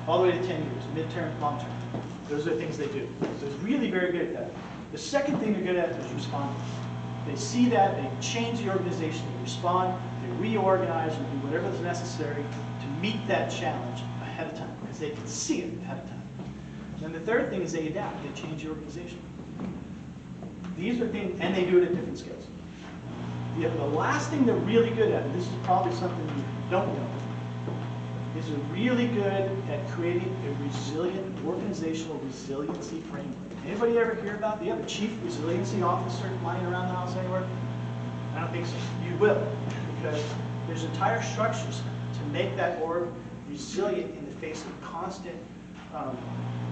all the way to 10 years, midterm, long term. Those are the things they do. So it's really very good at that. The second thing they're good at is responding. They see that, they change the organization, they respond, they reorganize and do whatever is necessary to meet that challenge ahead of time, because they can see it ahead of time. And the third thing is they adapt, they change the organization. These are things, and they do it at different scales. The last thing they're really good at, and this is probably something you don't know, is they're really good at creating a resilient, organizational resiliency framework. Anybody ever hear about? Do you have a chief resiliency officer lying around the house anywhere? I don't think so. You will, because there's entire structures to make that org resilient in the face of constant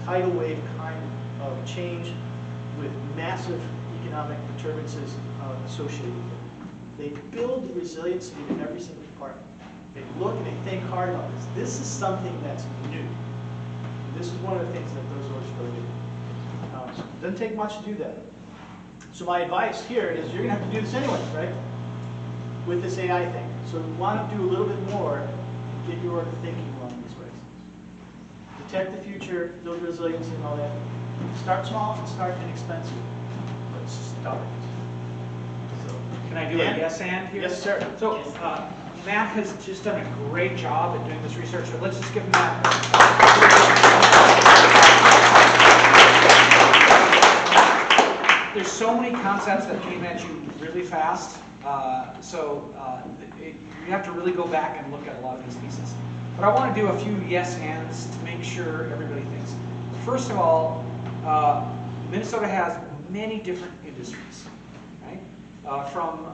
tidal wave kind of change with massive economic perturbances associated with it. They build the resiliency in every single department. They look and they think hard about this. This is something that's new. This is one of the things that those orgs really do. So it doesn't take much to do that. So my advice here is you're going to have to do this anyway, right? With this AI thing. So you want to do a little bit more and get your thinking along these ways. Detect the future, build resiliency and all that. Start small and start inexpensive. But start. So, Can I do a yes and here? Yes, sir. So Matt has just done a great job at doing this research, so let's just give Matt. There's so many concepts that came at you really fast, you have to really go back and look at a lot of these pieces. But I want to do a few yes ands to make sure everybody thinks. First of all, Minnesota has many different industries, right? From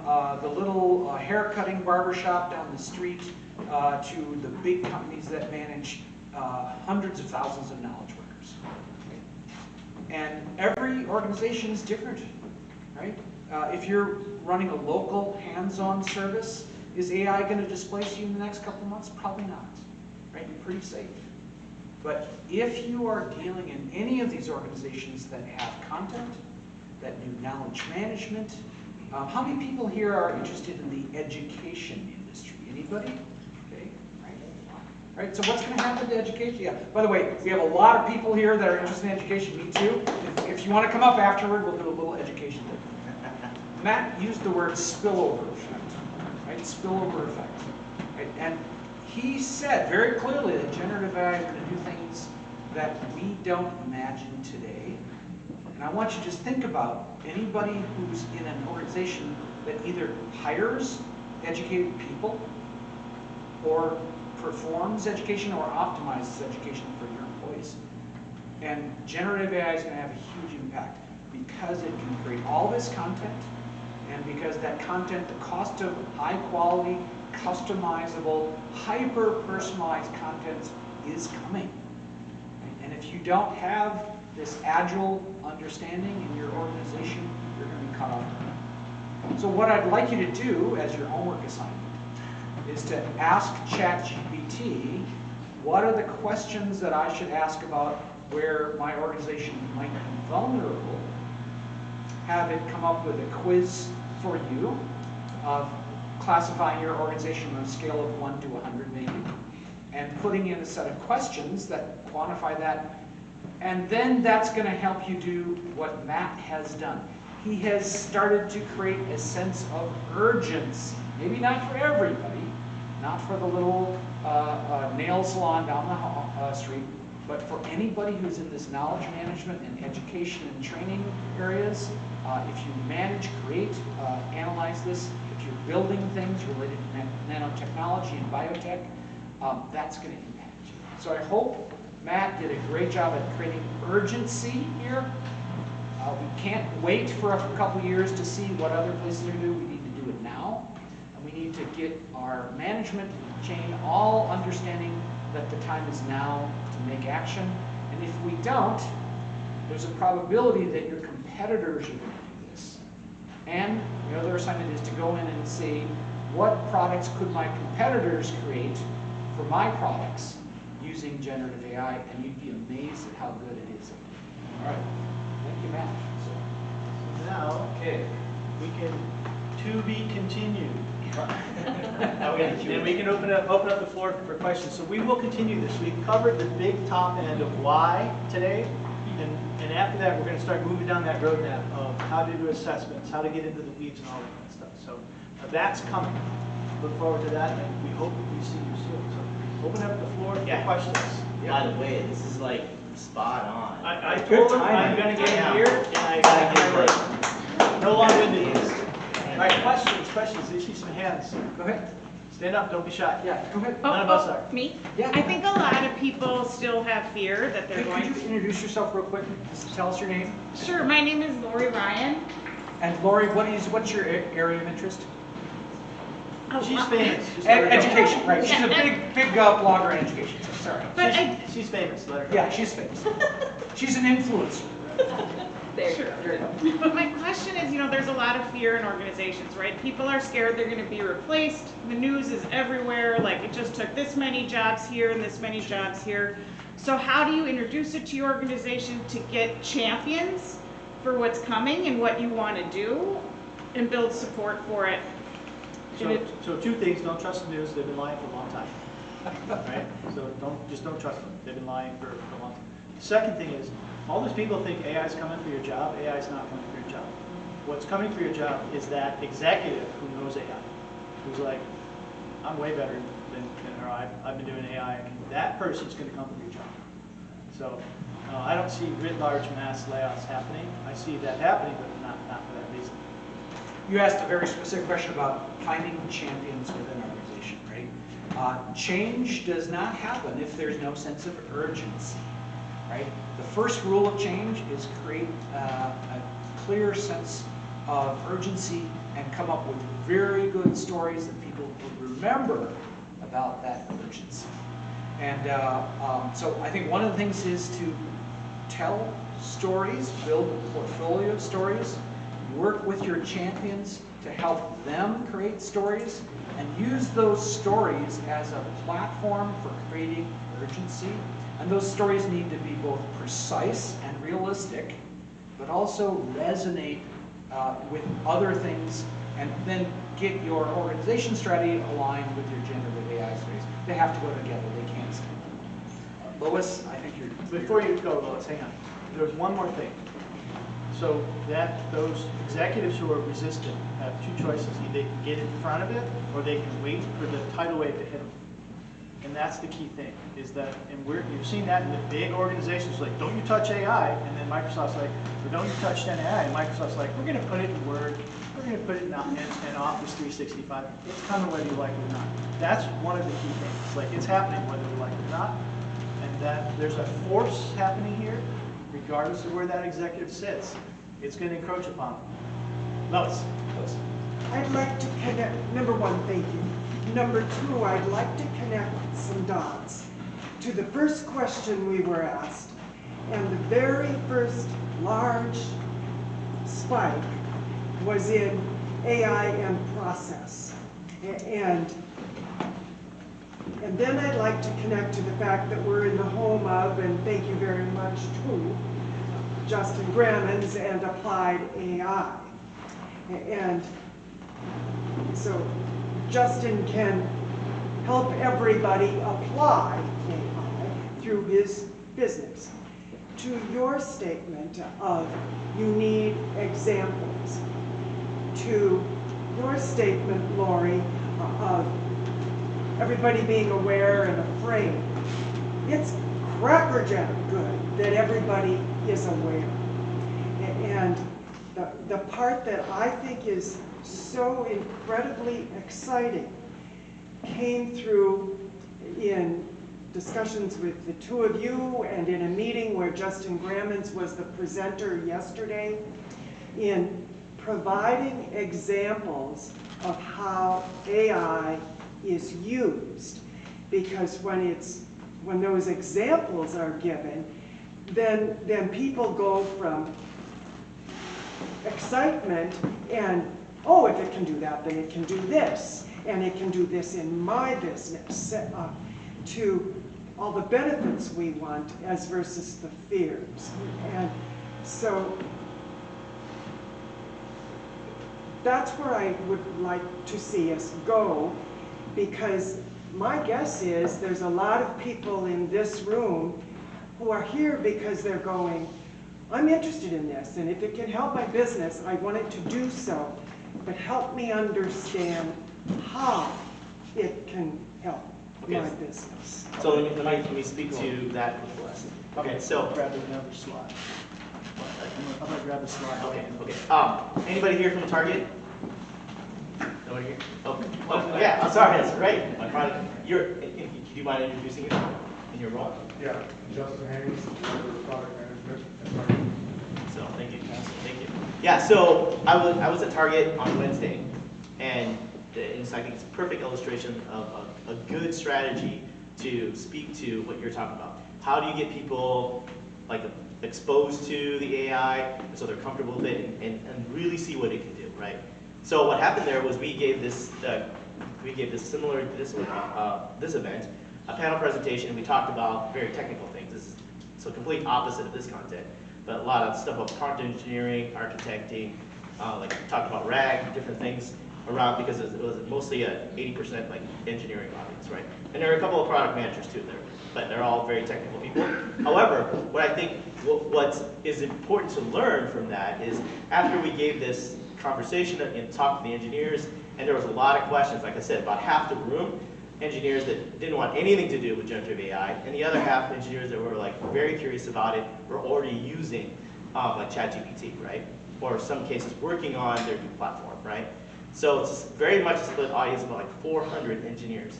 the little hair-cutting barbershop down the street to the big companies that manage hundreds of thousands of knowledge workers. Right? And every organization is different, right? If you're running a local hands-on service, is AI going to displace you in the next couple of months? Probably not, right? You're pretty safe. But if you are dealing in any of these organizations that have content, that do knowledge management, how many people here are interested in the education industry? Anybody? Okay, right. So what's going to happen to education? Yeah. By the way, we have a lot of people here that are interested in education. Me too. If you want to come up afterward, we'll do a little education thing. Matt used the word spillover effect, right? Spillover effect, right? And he said very clearly that generative AI is going to do things that we don't imagine today. And I want you to just think about anybody who's in an organization that either hires educated people or performs education or optimizes education for your employees. And generative AI is going to have a huge impact because it can create all this content, and because that content, the cost of high quality, customizable, hyper-personalized content is coming. And if you don't have this agile understanding in your organization, you're going to be cut off. So what I'd like you to do as your homework assignment is to ask ChatGPT, what are the questions that I should ask about where my organization might be vulnerable? Have it come up with a quiz for you of classifying your organization on a scale of 1 to 100 maybe, and putting in a set of questions that quantify that. And then that's going to help you do what Matt has done. He has started to create a sense of urgency. Maybe not for everybody, not for the little a nail salon down the street, but for anybody who's in this knowledge management and education and training areas, if you manage, create, analyze this, if you're building things related to nanotechnology and biotech, that's going to impact you. So I hope Matt did a great job at creating urgency here. We can't wait for a couple years to see what other places are doing. We need to do it now. And we need to get our management chain all understanding that the time is now to make action. And if we don't, there's a probability that your competitors are going to do this. And the other assignment is to go in and see what products could my competitors create for my products using generative AI, and you'd be amazed at how good it is. All right. Thank you, Matt. So now, Okay. we can to be continued. Now we're gonna Q&A. And we can open up the floor for questions. So we will continue this. We've covered the big top end of why today, and after that, we're going to start moving down that roadmap of how to do assessments, how to get into the weeds and all that kind of stuff. So that's coming. Look forward to that, and we hope we see you soon. So open up the floor for questions. By the way, this is like spot on. I told them I'm going to get in here, and I got to no longer in these. All right, questions. I see some hands. Go ahead. Stand up, don't be shy. Yeah, go ahead. None of us are. Me? Yeah. I think a lot of people still have fear that they're Hey, going could you to... introduce yourself real quick? Just tell us your name. Sure, my name is Lori Ryan. And Lori, what's your area of interest? She's famous. Just let her go. Education, right. She's a Yeah, big blogger in education. So sorry. But She's famous. Let her go. Yeah, she's famous. She's an influencer. Sure. But my question is, there's a lot of fear in organizations, right? People are scared they're going to be replaced. The news is everywhere. Like, it just took this many jobs here and this many jobs here. So how do you introduce it to your organization to get champions for what's coming and what you want to do and build support for it? So two things, don't trust the news, they've been lying for a long time. Right? So don't trust them, they've been lying for a long time. The second thing is, all these people think AI is coming for your job, AI is not coming for your job. What's coming for your job is that executive who knows AI, who's like, I'm way better than her, I've been doing AI, that person's going to come for your job. So I don't see writ large mass layoffs happening. I see that happening, but not for that reason. You asked a very specific question about finding champions within an organization, right? Change does not happen if there's no sense of urgency, right? The first rule of change is create a clear sense of urgency and come up with very good stories that people will remember about that urgency. And so I think one of the things is to tell stories, build a portfolio of stories, work with your champions to help them create stories, and use those stories as a platform for creating urgency. And those stories need to be both precise and realistic, but also resonate with other things, and then get your organization strategy aligned with your generative AI stories. They have to go together, they can't stand alone. Lois, I think you're... Before you go, Lois, hang on. There's one more thing. So those executives who are resistant have two choices. Either they can get in front of it, or they can wait for the tidal wave to hit them. And that's the key thing, is that, and you've seen that in the big organizations, like, don't you touch AI, and then Microsoft's like, well, don't you touch GenAI, and Microsoft's like, we're going to put it in Word, we're going to put it in Office 365, it's coming whether you like it or not. That's one of the key things, like, it's happening whether you like it or not, and that there's a force happening here, regardless of where that executive sits. It's going to encroach upon them. Lois. I'd like to connect, number one, thank you. Number two, I'd like to connect some dots to the first question we were asked, and the very first large spike was in AI and process. And then I'd like to connect to the fact that we're in the home of, and thank you very much to, Justin Grammons and applied AI. And so Justin can help everybody apply AI through his business. To your statement of you need examples, to your statement, Lori, of everybody being aware and afraid. It's crackerjack good that everybody is aware. And the part that I think is so incredibly exciting came through in discussions with the two of you and in a meeting where Justin Grammons was the presenter yesterday, in providing examples of how AI is used. Because when those examples are given, then people go from excitement and, oh, if it can do that, then it can do this, and it can do this in my business, to all the benefits we want as versus the fears. And so that's where I would like to see us go, because my guess is there's a lot of people in this room who are here because they're going, I'm interested in this, and if it can help my business, I want it to do so, but help me understand how it can help my business. So let me speak to that. Okay, so Grab another slide. I'm gonna grab a slide. okay. Anybody here from Target? Nobody here? Oh, yeah. I'm sorry. That's great. My product. Do you mind introducing yourself in your role? Yeah, Justin Haynes, product management. So thank you. Yeah. So I was at Target on Wednesday, and I think it's a perfect illustration of a good strategy to speak to what you're talking about. How do you get people like exposed to the AI so they're comfortable with it and really see what it can do, right? So what happened there was we gave this similar this event a panel presentation, and we talked about very technical things. This is so complete opposite of this content, but a lot of stuff about prompt engineering, architecting, like talked about RAG, different things around, because it was mostly a 80% like engineering audience, right? And there are a couple of product managers too there, but they're all very technical people. However, what I think what is important to learn from that is after we gave this conversation and talked to the engineers, and there was a lot of questions, like I said, about half the room, engineers that didn't want anything to do with generative AI, and the other half engineers that were like very curious about it, were already using like ChatGPT, right? Or in some cases working on their new platform, right? So it's very much a split audience of like 400 engineers.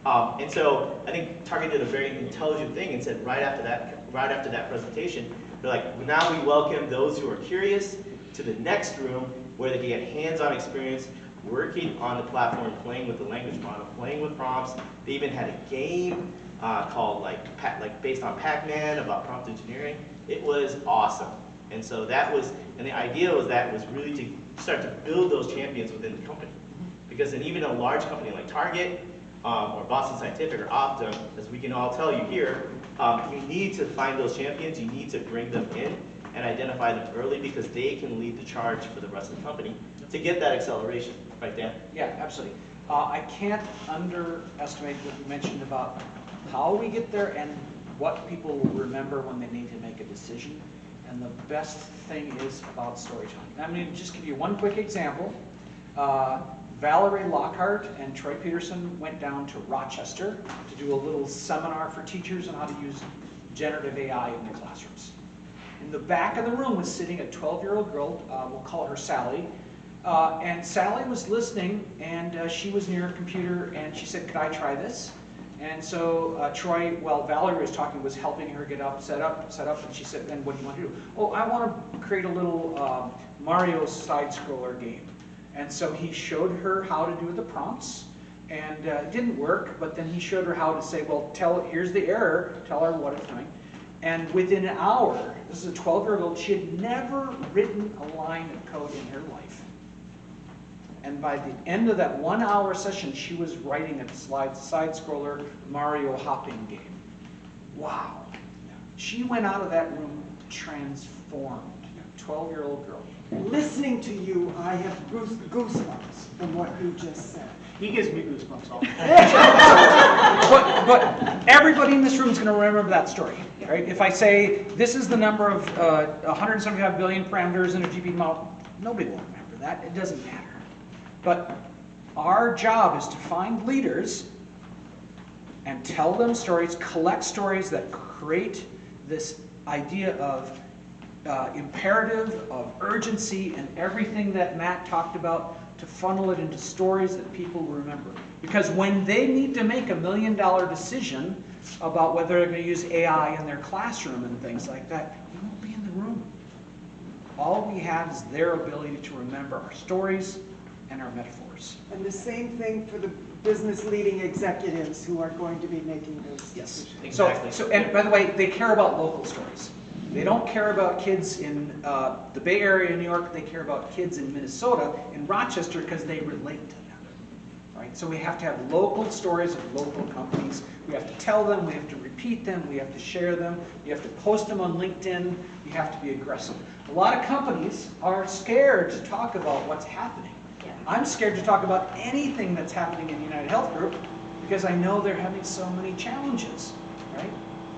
And so I think Target did a very intelligent thing and said right after that presentation, they're like, now we welcome those who are curious to the next room where they can get hands-on experience working on the platform, playing with the language model, playing with prompts. They even had a game called like based on Pac-Man about prompt engineering. It was awesome. And so and the idea was really to start to build those champions within the company. Because in even a large company like Target, or Boston Scientific or Optum, as we can all tell you here, you need to find those champions, you need to bring them in and identify them early, because they can lead the charge for the rest of the company to get that acceleration. Right, Dan? Yeah, absolutely. I can't underestimate what you mentioned about how we get there and what people will remember when they need to make a decision. And the best thing is about storytelling. I'm going to just give you one quick example. Valerie Lockhart and Troy Peterson went down to Rochester to do a little seminar for teachers on how to use generative AI in the classrooms. In the back of the room was sitting a 12-year-old girl, we'll call her Sally, and Sally was listening, and she was near a computer, and she said, could I try this? And so Troy, while Valerie was talking, was helping her get up, set up, and she said, then what do you want to do? Oh, I want to create a little Mario side-scroller game. And so he showed her how to do the prompts, and it didn't work, but then he showed her how to say, well, here's the error, tell her what it's doing. And within an hour, this is a 12-year-old, she had never written a line of code in her life. And by the end of that 1 hour session, she was writing a side-scroller Mario hopping game. Wow. She went out of that room transformed. 12-year-old girl. Listening to you, I have goosebumps from what you just said. He gives me goosebumps all the time. But everybody in this room is going to remember that story, right? If I say this is the number of 175 billion parameters in a GPT model, nobody will remember that. It doesn't matter. But our job is to find leaders and tell them stories, collect stories that create this idea of imperative, of urgency, and everything that Matt talked about, to funnel it into stories that people remember. Because when they need to make $1 million decision about whether they're going to use AI in their classroom and things like that, we won't be in the room. All we have is their ability to remember our stories and our metaphors. And the same thing for the business leading executives who are going to be making those Yes. decisions. Exactly. And by the way, they care about local stories. They don't care about kids in the Bay Area in New York. They care about kids in Minnesota, in Rochester, because they relate to them. Right? So we have to have local stories of local companies. We have to tell them. We have to repeat them. We have to share them. We have to post them on LinkedIn. We have to be aggressive. A lot of companies are scared to talk about what's happening. I'm scared to talk about anything that's happening in United Health Group because I know they're having so many challenges, right?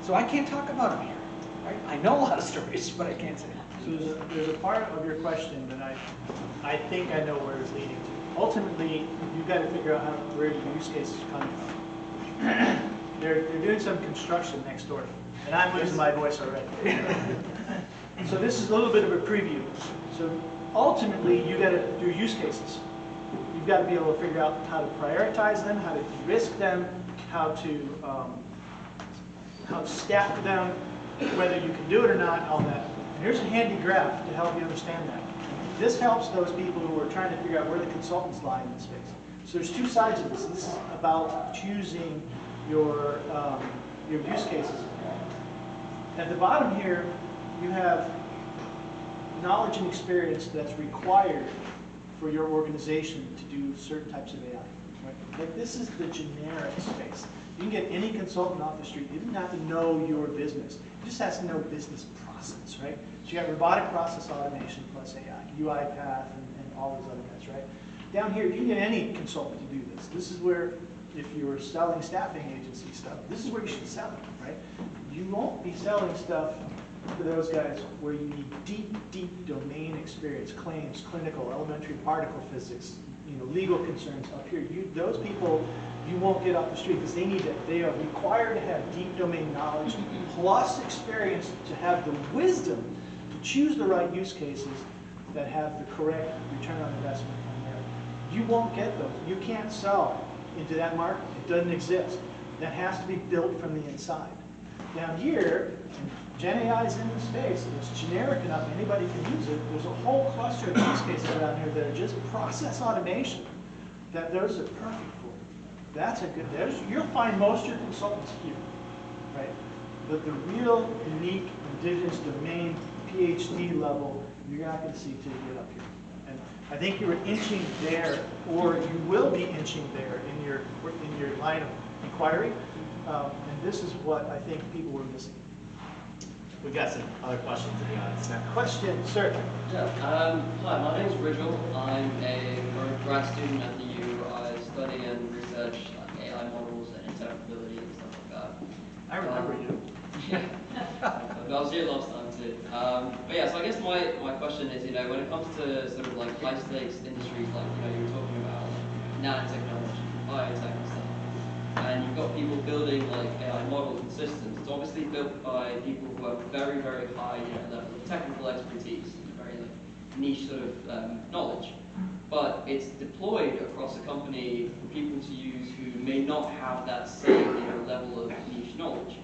So I can't talk about them here, right? I know a lot of stories, but I can't say them. So there's a part of your question that I think I know where it's leading to. Ultimately, you've got to figure out where your use cases are coming from. They're doing some construction next door, and I'm losing my voice already. So this is a little bit of a preview. So ultimately, you got to do use cases. You've got to be able to figure out how to prioritize them, how to de-risk them, how to stack them, whether you can do it or not, all that. And here's a handy graph to help you understand that. This helps those people who are trying to figure out where the consultants lie in this space. So there's two sides of this. This is about choosing your use cases. At the bottom here, you have knowledge and experience that's required for your organization to do certain types of AI. Right? Like this is the generic space. You can get any consultant off the street. He doesn't have to know your business. He just has to know business process, right? So you got robotic process automation plus AI, UiPath, and all those other guys, right? Down here, you can get any consultant to do this. This is where, if you were selling staffing agency stuff, this is where you should sell it, right? You won't be selling stuff for those guys where you need deep domain experience, claims, clinical, elementary particle physics, legal concerns up here. Those people, you won't get off the street because they are required to have deep domain knowledge plus experience to have the wisdom to choose the right use cases that have the correct return on investment on there. You won't get those. You can't sell into that market. It doesn't exist. That has to be built from the inside. Down here, GenAI is in the space, and it's generic enough, anybody can use it. There's a whole cluster of use cases around here that are just process automation, that those are perfect for. That's a good, you'll find most of your consultants here, right? But the real unique indigenous domain PhD level, you're not going to see till you get up here. And I think you were inching there, or you will be inching there in your line of inquiry. And this is what I think people were missing. We've got some other questions in the audience. Question, sir. Yeah. Hi, my name is Rigel. I'm a grad student at the U. I study and research like AI models and interoperability and stuff like that. I remember you. Yeah. I was here last time too. But yeah, so I guess my question is, when it comes to sort of like high stakes industries, like you were talking about like nanotechnology, biotech and stuff, and you've got people building like AI models and systems. It's obviously built by people who have very, very high level of technical expertise, very like niche sort of knowledge. But it's deployed across a company for people to use who may not have that same level of niche knowledge.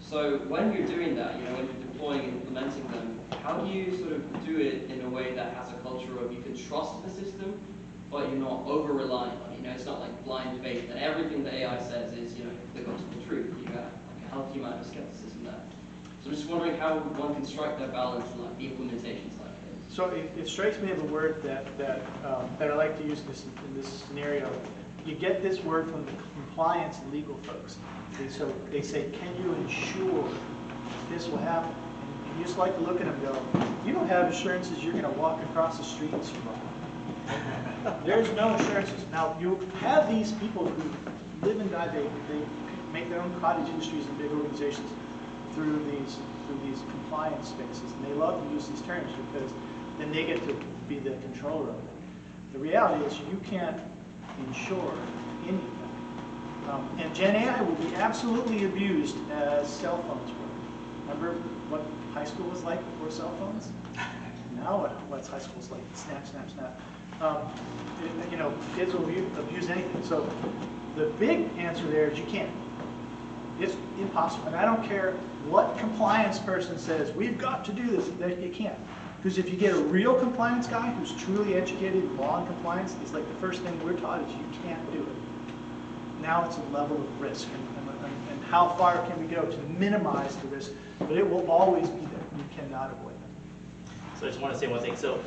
So when you're doing that, when you're deploying and implementing them, how do you sort of do it in a way that has a culture of you can trust the system, but you're not over-reliant on it? It's not like blind faith that everything that AI says is, the gospel truth. You got like a healthy amount of skepticism there. So I'm just wondering how one can strike that balance in like the implementation side of things. So it strikes me of a word that I like to use in this scenario. You get this word from the compliance and legal folks. So they say, can you ensure this will happen? And you just like to look at them and go, you don't have assurances you're going to walk across the street and survive. There's no assurances. Now, you have these people who live and die, they make their own cottage industries in big organizations through these compliance spaces. And they love to use these terms because then they get to be the controller of it. The reality is you can't insure anything. And GenAI will be absolutely abused as cell phones were. Remember what high school was like before cell phones? Now what's high school's like? Snap, snap, snap. You know, kids will abuse anything. So the big answer there is you can't. It's impossible. And I don't care what compliance person says, we've got to do this, you can't. Because if you get a real compliance guy who's truly educated in law and compliance, it's like the first thing we're taught is you can't do it. Now it's a level of risk, and how far can we go to minimize the risk, but it will always be there. You cannot avoid that. So I just want to say one thing. So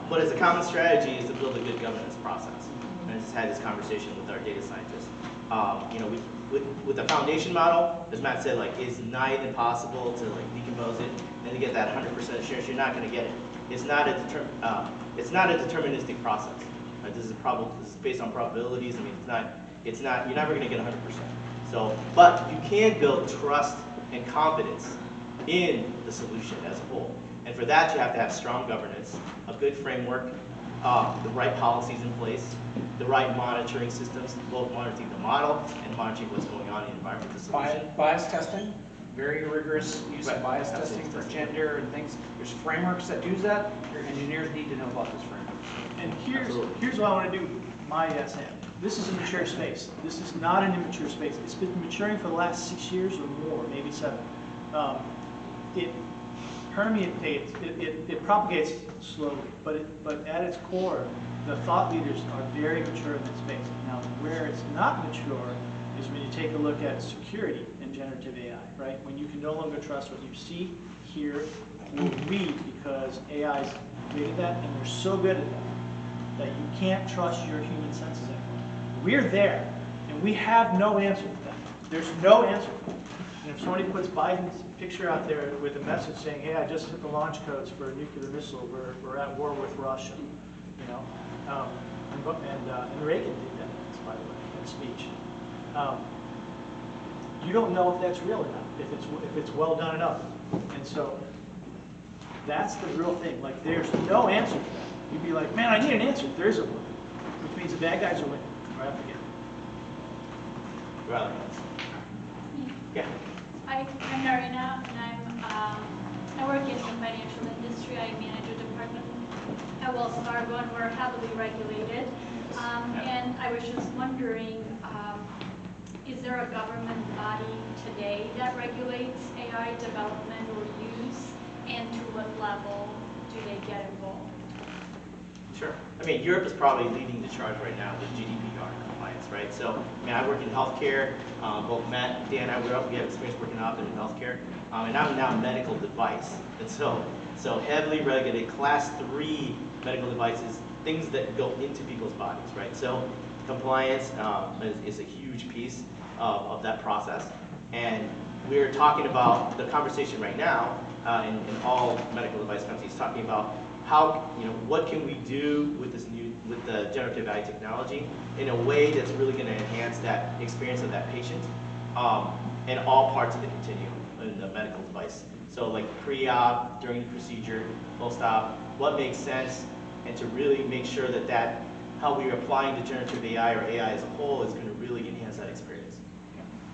what is a common strategy is to build a good governance process. And I just had this conversation with our data scientists. You know, with the foundation model, as Matt said, like it's nigh impossible to like decompose it and to get that 100% assurance. You're not going to get it. It's not a deterministic process. Right? This is based on probabilities. I mean, it's not. You're never going to get 100%. So, but you can build trust and confidence in the solution as a whole. And for that, you have to have strong governance, a good framework, the right policies in place, the right monitoring systems, both monitoring the model and monitoring what's going on in the environment, the solution. Bias testing, very rigorous use of bias testing for gender and things. There's frameworks that do that. Your engineers need to know about this framework. And here's what I want to do, my SM. This is a mature space. This is not an immature space. It's been maturing for the last 6 years or more, maybe 7. It permeates, it propagates slowly, but at its core, the thought leaders are very mature in this space. Now, where it's not mature is when you take a look at security in generative AI, right? When you can no longer trust what you see, hear, or read because AI's created that, and they're so good at that you can't trust your human senses anymore. We're there, and we have no answer to that. There's no answer. And if somebody puts Biden's picture out there with a message saying, hey, I just took the launch codes for a nuclear missile, we're at war with Russia, you know, and Reagan did that, by the way, in speech. You don't know if that's real or not, if it's well done enough. And so that's the real thing. Like, there's no answer to that. You'd be like, man, I need an answer. There is a one, which means the bad guys are winning right off the get. Right. Yeah. I'm Narina, and I work in the financial industry. I manage a department at Wells Fargo, and we're heavily regulated. And I was just wondering, is there a government body today that regulates AI development or use, and to what level do they get involved? Sure. I mean, Europe is probably leading the charge right now with GDPR compliance, right? So, I mean, I work in healthcare. Both Matt, Dan, and I, we have experience working often in healthcare. And I'm now medical device. And so heavily regulated, class 3 medical devices, things that go into people's bodies, right? So compliance is a huge piece of that process. And we're talking about the conversation right now in all medical device companies, talking about how, you know, what can we do with with the generative AI technology in a way that's really going to enhance that experience of that patient in all parts of the continuum in the medical device. So like pre-op, during the procedure, post-op, what makes sense, and to really make sure that how we're applying the generative AI or AI as a whole is going to really enhance that experience.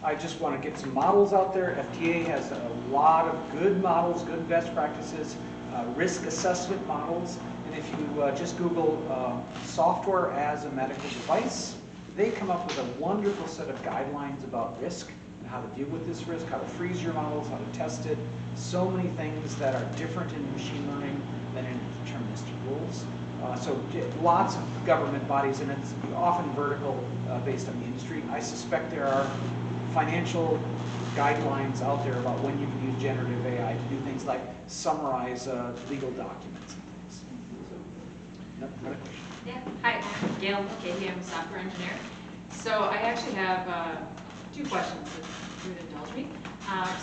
I just want to get some models out there. FDA has a lot of good models, good best practices, risk assessment models. And if you just Google software as a medical device, they come up with a wonderful set of guidelines about risk and how to deal with this risk, how to freeze your models, how to test it. So many things that are different in machine learning than in deterministic rules. So lots of government bodies, and it's often vertical based on the industry. I suspect there are financial guidelines out there about when you can use generative AI to do things like summarize legal documents and things. So, another question. Yeah. Hi, I'm Gail Mulcahy. I'm a software engineer. So I actually have 2 questions, if you would indulge me.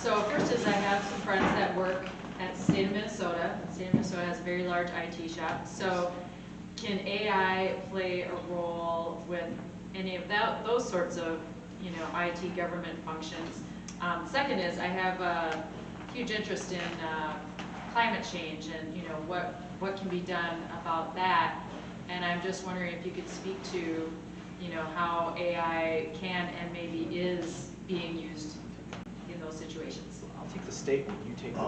So first is I have some friends that work at the state of Minnesota. The state of Minnesota has a very large IT shop. So can AI play a role with any of those sorts of, IT government functions? Second is I have a huge interest in climate change and what can be done about that. And I'm just wondering if you could speak to, how AI can and maybe is being used in those situations. I'll take the state one, you take the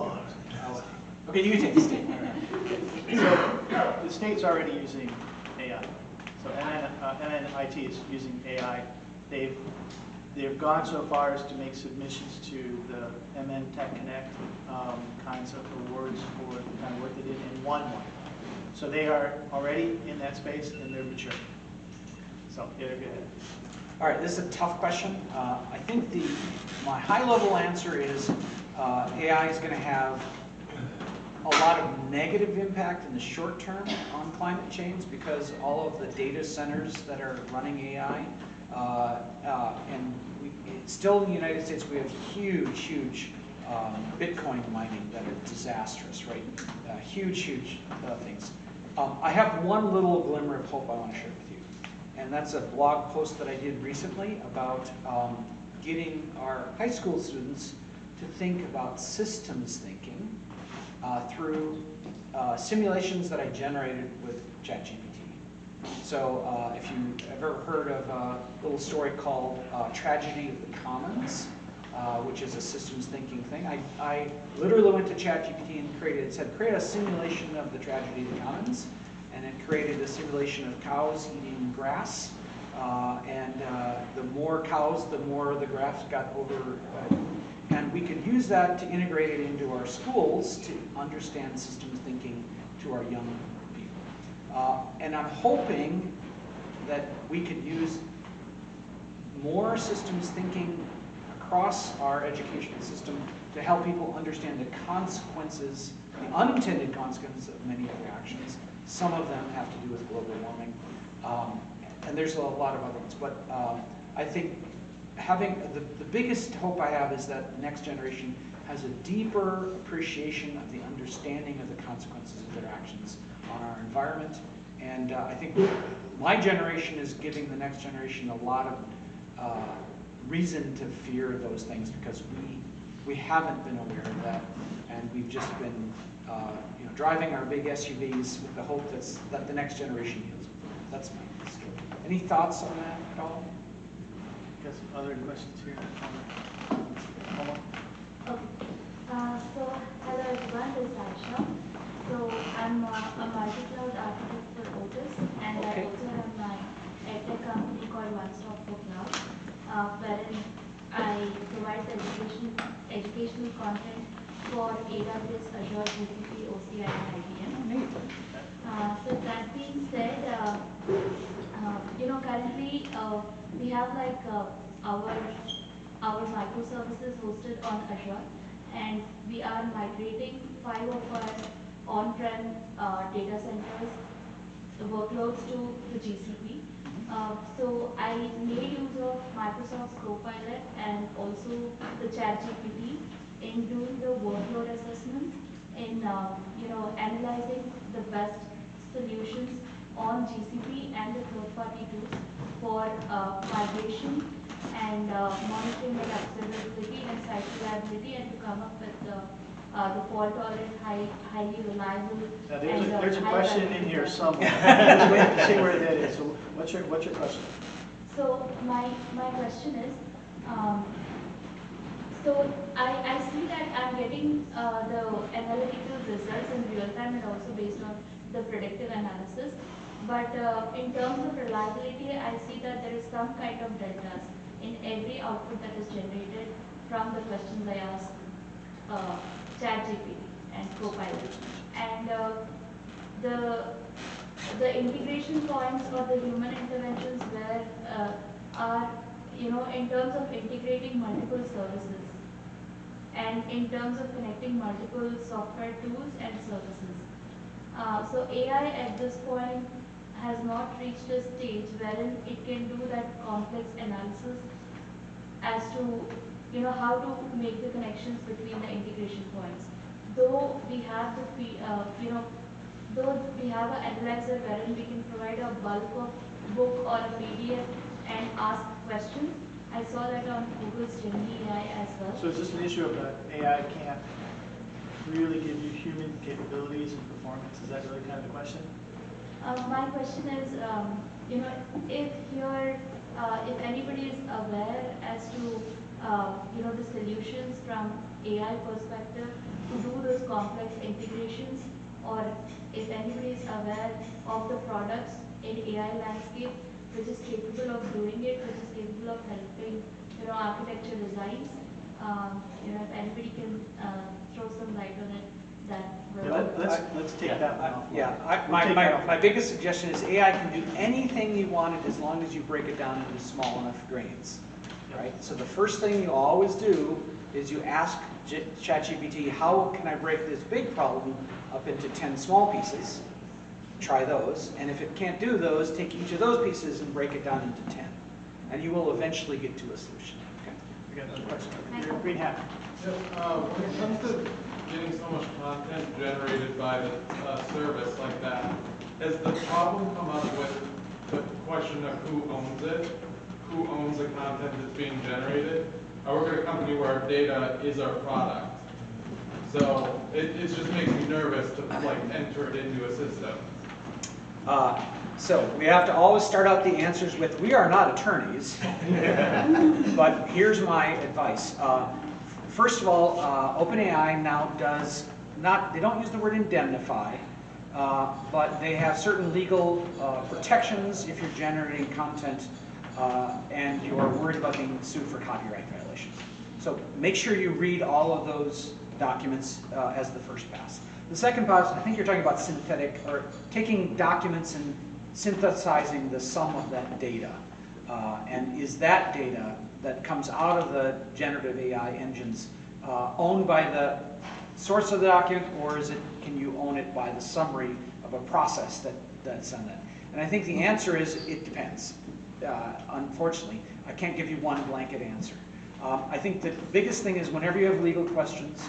okay, you take the state one. So the state's already using AI. So MNIT is using AI. They've gone so far as to make submissions to the MN Tech Connect kinds of awards for the kind of work they did and won one. So they are already in that space and they're mature. So they're good. All right, this is a tough question. I think my high-level answer is AI is going to have a lot of negative impact in the short term on climate change because all of the data centers that are running AI, and still in the United States we have huge Bitcoin mining that are disastrous, right? Huge things. I have one little glimmer of hope I want to share with you, and that's a blog post that I did recently about getting our high school students to think about systems thinking through simulations that I generated with ChatGPT. So if you've ever heard of a little story called Tragedy of the Commons, which is a systems thinking thing, I literally went to ChatGPT and create a simulation of the tragedy of the commons, and it created a simulation of cows eating grass, and the more cows, the more the grass got over. And we could use that to integrate it into our schools to understand systems thinking to our young people. And I'm hoping that we could use more systems thinking across our educational system to help people understand the consequences, the unintended consequences of many of their actions. Some of them have to do with global warming, and there's a lot of other ones. But I think having the biggest hope I have is that the next generation has a deeper appreciation of the understanding of the consequences of their actions on our environment. And I think my generation is giving the next generation a lot of reason to fear those things because we haven't been aware of that, and we've just been driving our big SUVs with the hope that the next generation deals with it. That's my story. Any thoughts on that at all? Got some other questions here. Okay. So hello everyone, this is Aisha. So I'm a multi-cloud architect for Otis, and I also have my edtech company called One Stop for Cloud, wherein I provide the educational content for AWS, Azure, GCP, OCI, and IBM. So that being said, currently we have like our microservices hosted on Azure, and we are migrating 5 of our on-prem data centers workloads to the GCP. So I made use of Microsoft's Copilot and also the ChatGPT in doing the workload assessments, in analyzing the best solutions on GCP and the third-party tools for migration and monitoring the observability and site reliability, and to come up with the fault-tolerant, highly reliable. Now and there's a question in here somewhere. Let's see where that is. So what's your question? So my question is, so I see that I'm getting the analytical results in real time and also based on the predictive analysis. But in terms of reliability, I see that there is some kind of deltas in every output that is generated from the questions I ask ChatGPT and Copilot. And the integration points or the human interventions where are, in terms of integrating multiple services and in terms of connecting multiple software tools and services. So AI at this point has not reached a stage wherein it can do that complex analysis as to how to make the connections between the integration points. Though we have though we have an analyzer wherein we can provide a bulk of book or a PDF and ask questions. I saw that on Google's GenAI as well. So is this an issue of that AI can't really give you human capabilities and performance? Is that really kind of the question? My question is, you know, if anybody is aware as to, you know, the solutions from AI perspective to do those complex integrations, or if anybody is aware of the products in AI landscape which is capable of doing it, which is capable of helping, you know, architecture designs, you know, if anybody can throw some light on it, that will. Let's take that one off. Yeah, We'll take that my one. biggest suggestion is AI can do anything you want it as long as you break it down into small enough grains, right? So the first thing you always do is you ask ChatGPT, how can I break this big problem up into 10 small pieces? Try those, and if it can't do those, take each of those pieces and break it down into 10. And you will eventually get to a solution. Okay. We got another question. Green hat. When it comes to getting so much content generated by the service like that, has the problem come up with the question of who owns it? Who owns the content that's being generated? I work at a company where our data is our product. So it just makes me nervous to like enter it into a system. So we have to always start out the answers with, we are not attorneys, but here's my advice. First of all, OpenAI now does not, they don't use the word indemnify, but they have certain legal protections if you're generating content and you're worried about being sued for copyright violations. So make sure you read all of those documents as the first pass. The second pass, I think you're talking about synthetic, or taking documents and synthesizing the sum of that data. And is that data that comes out of the generative AI engines owned by the source of the document, or is it, can you own it by the summary of a process that's on that? And I think the answer is it depends. Unfortunately, I can't give you one blanket answer. I think the biggest thing is whenever you have legal questions,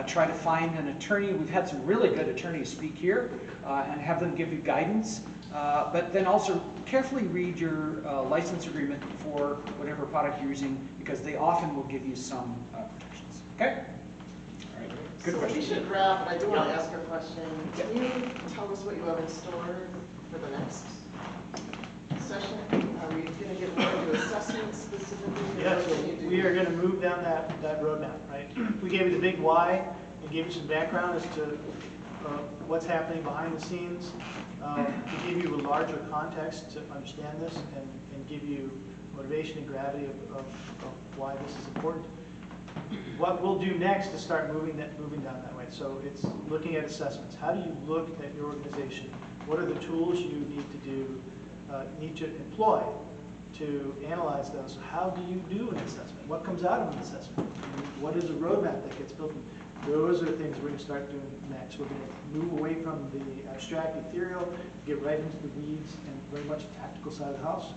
try to find an attorney. We've had some really good attorneys speak here and have them give you guidance. But then also carefully read your license agreement for whatever product you're using, because they often will give you some protections. Okay? All right. Good question. We should wrap, but I do want to ask a question. Can you tell us what you have in store for the next session? Are we going to get more into assessment specifically? Yeah, so we are going to move down that roadmap, right? We gave you the big why and gave you some background as to what's happening behind the scenes, to give you a larger context to understand this and give you motivation and gravity of why this is important. What we'll do next is start moving down that way. So it's looking at assessments. How do you look at your organization? What are the tools you need to employ to analyze those? How do you do an assessment? What comes out of an assessment? What is a roadmap that gets built? Those are the things we're going to start doing next. We're going to move away from the abstract ethereal, get right into the weeds and very much the tactical side of the house,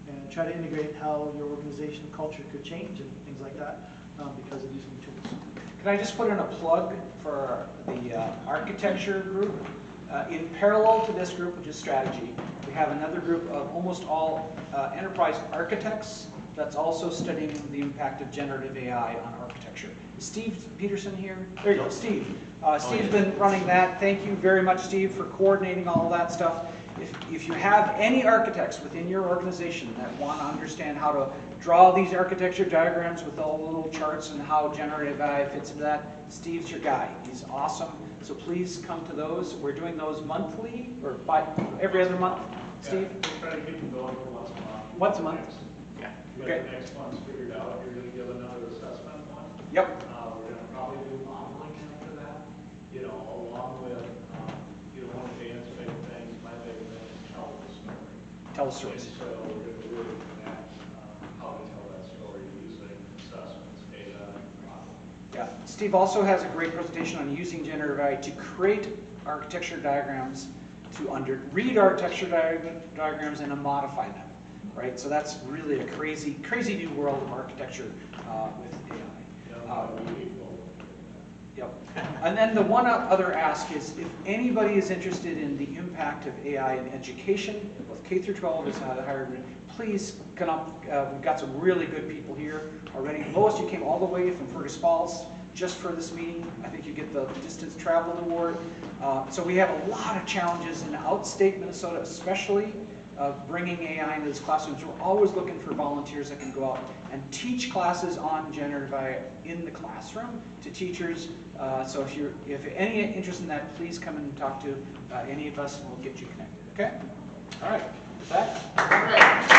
and try to integrate how your organization culture could change and things like that because of these new tools. Can I just put in a plug for the architecture group? In parallel to this group, which is strategy, we have another group of almost all enterprise architects that's also studying the impact of generative AI on architecture. Is Steve Peterson here? There you go, Steve. Steve's been running that. Thank you very much, Steve, for coordinating all of that stuff. If you have any architects within your organization that want to understand how to draw these architecture diagrams with all the little charts and how generative AI fits into that, Steve's your guy. He's awesome. So please come to those. We're doing those monthly or every other month, Steve? Yeah, we're trying to keep them going for once a month. Once a month? Yeah. Okay. The next one's figured out. You're going to give another assessment one. Yep. We're going to probably do modeling after that, you know, along with, you know, one of Dan's favorite things, my favorite thing is tell the story. Tell the stories. And so we're going to really connect how to tell that story using assessments, data, and modeling. Yeah. Steve also has a great presentation on using generative AI to create architecture diagrams, to read architecture diagrams and to modify them, right? So that's really a crazy new world of architecture with AI. Yep. And then the one other ask is, if anybody is interested in the impact of AI in education, both K through 12 is higher, please come up. We've got some really good people here already. Lois, you came all the way from Fergus Falls just for this meeting. I think you get the Distance Traveled Award. So we have a lot of challenges in outstate Minnesota, especially of bringing AI into these classrooms. We're always looking for volunteers that can go out and teach classes on generative AI in the classroom to teachers. So if any interest in that, please come and talk to any of us and we'll get you connected, okay? All right, with that. All right.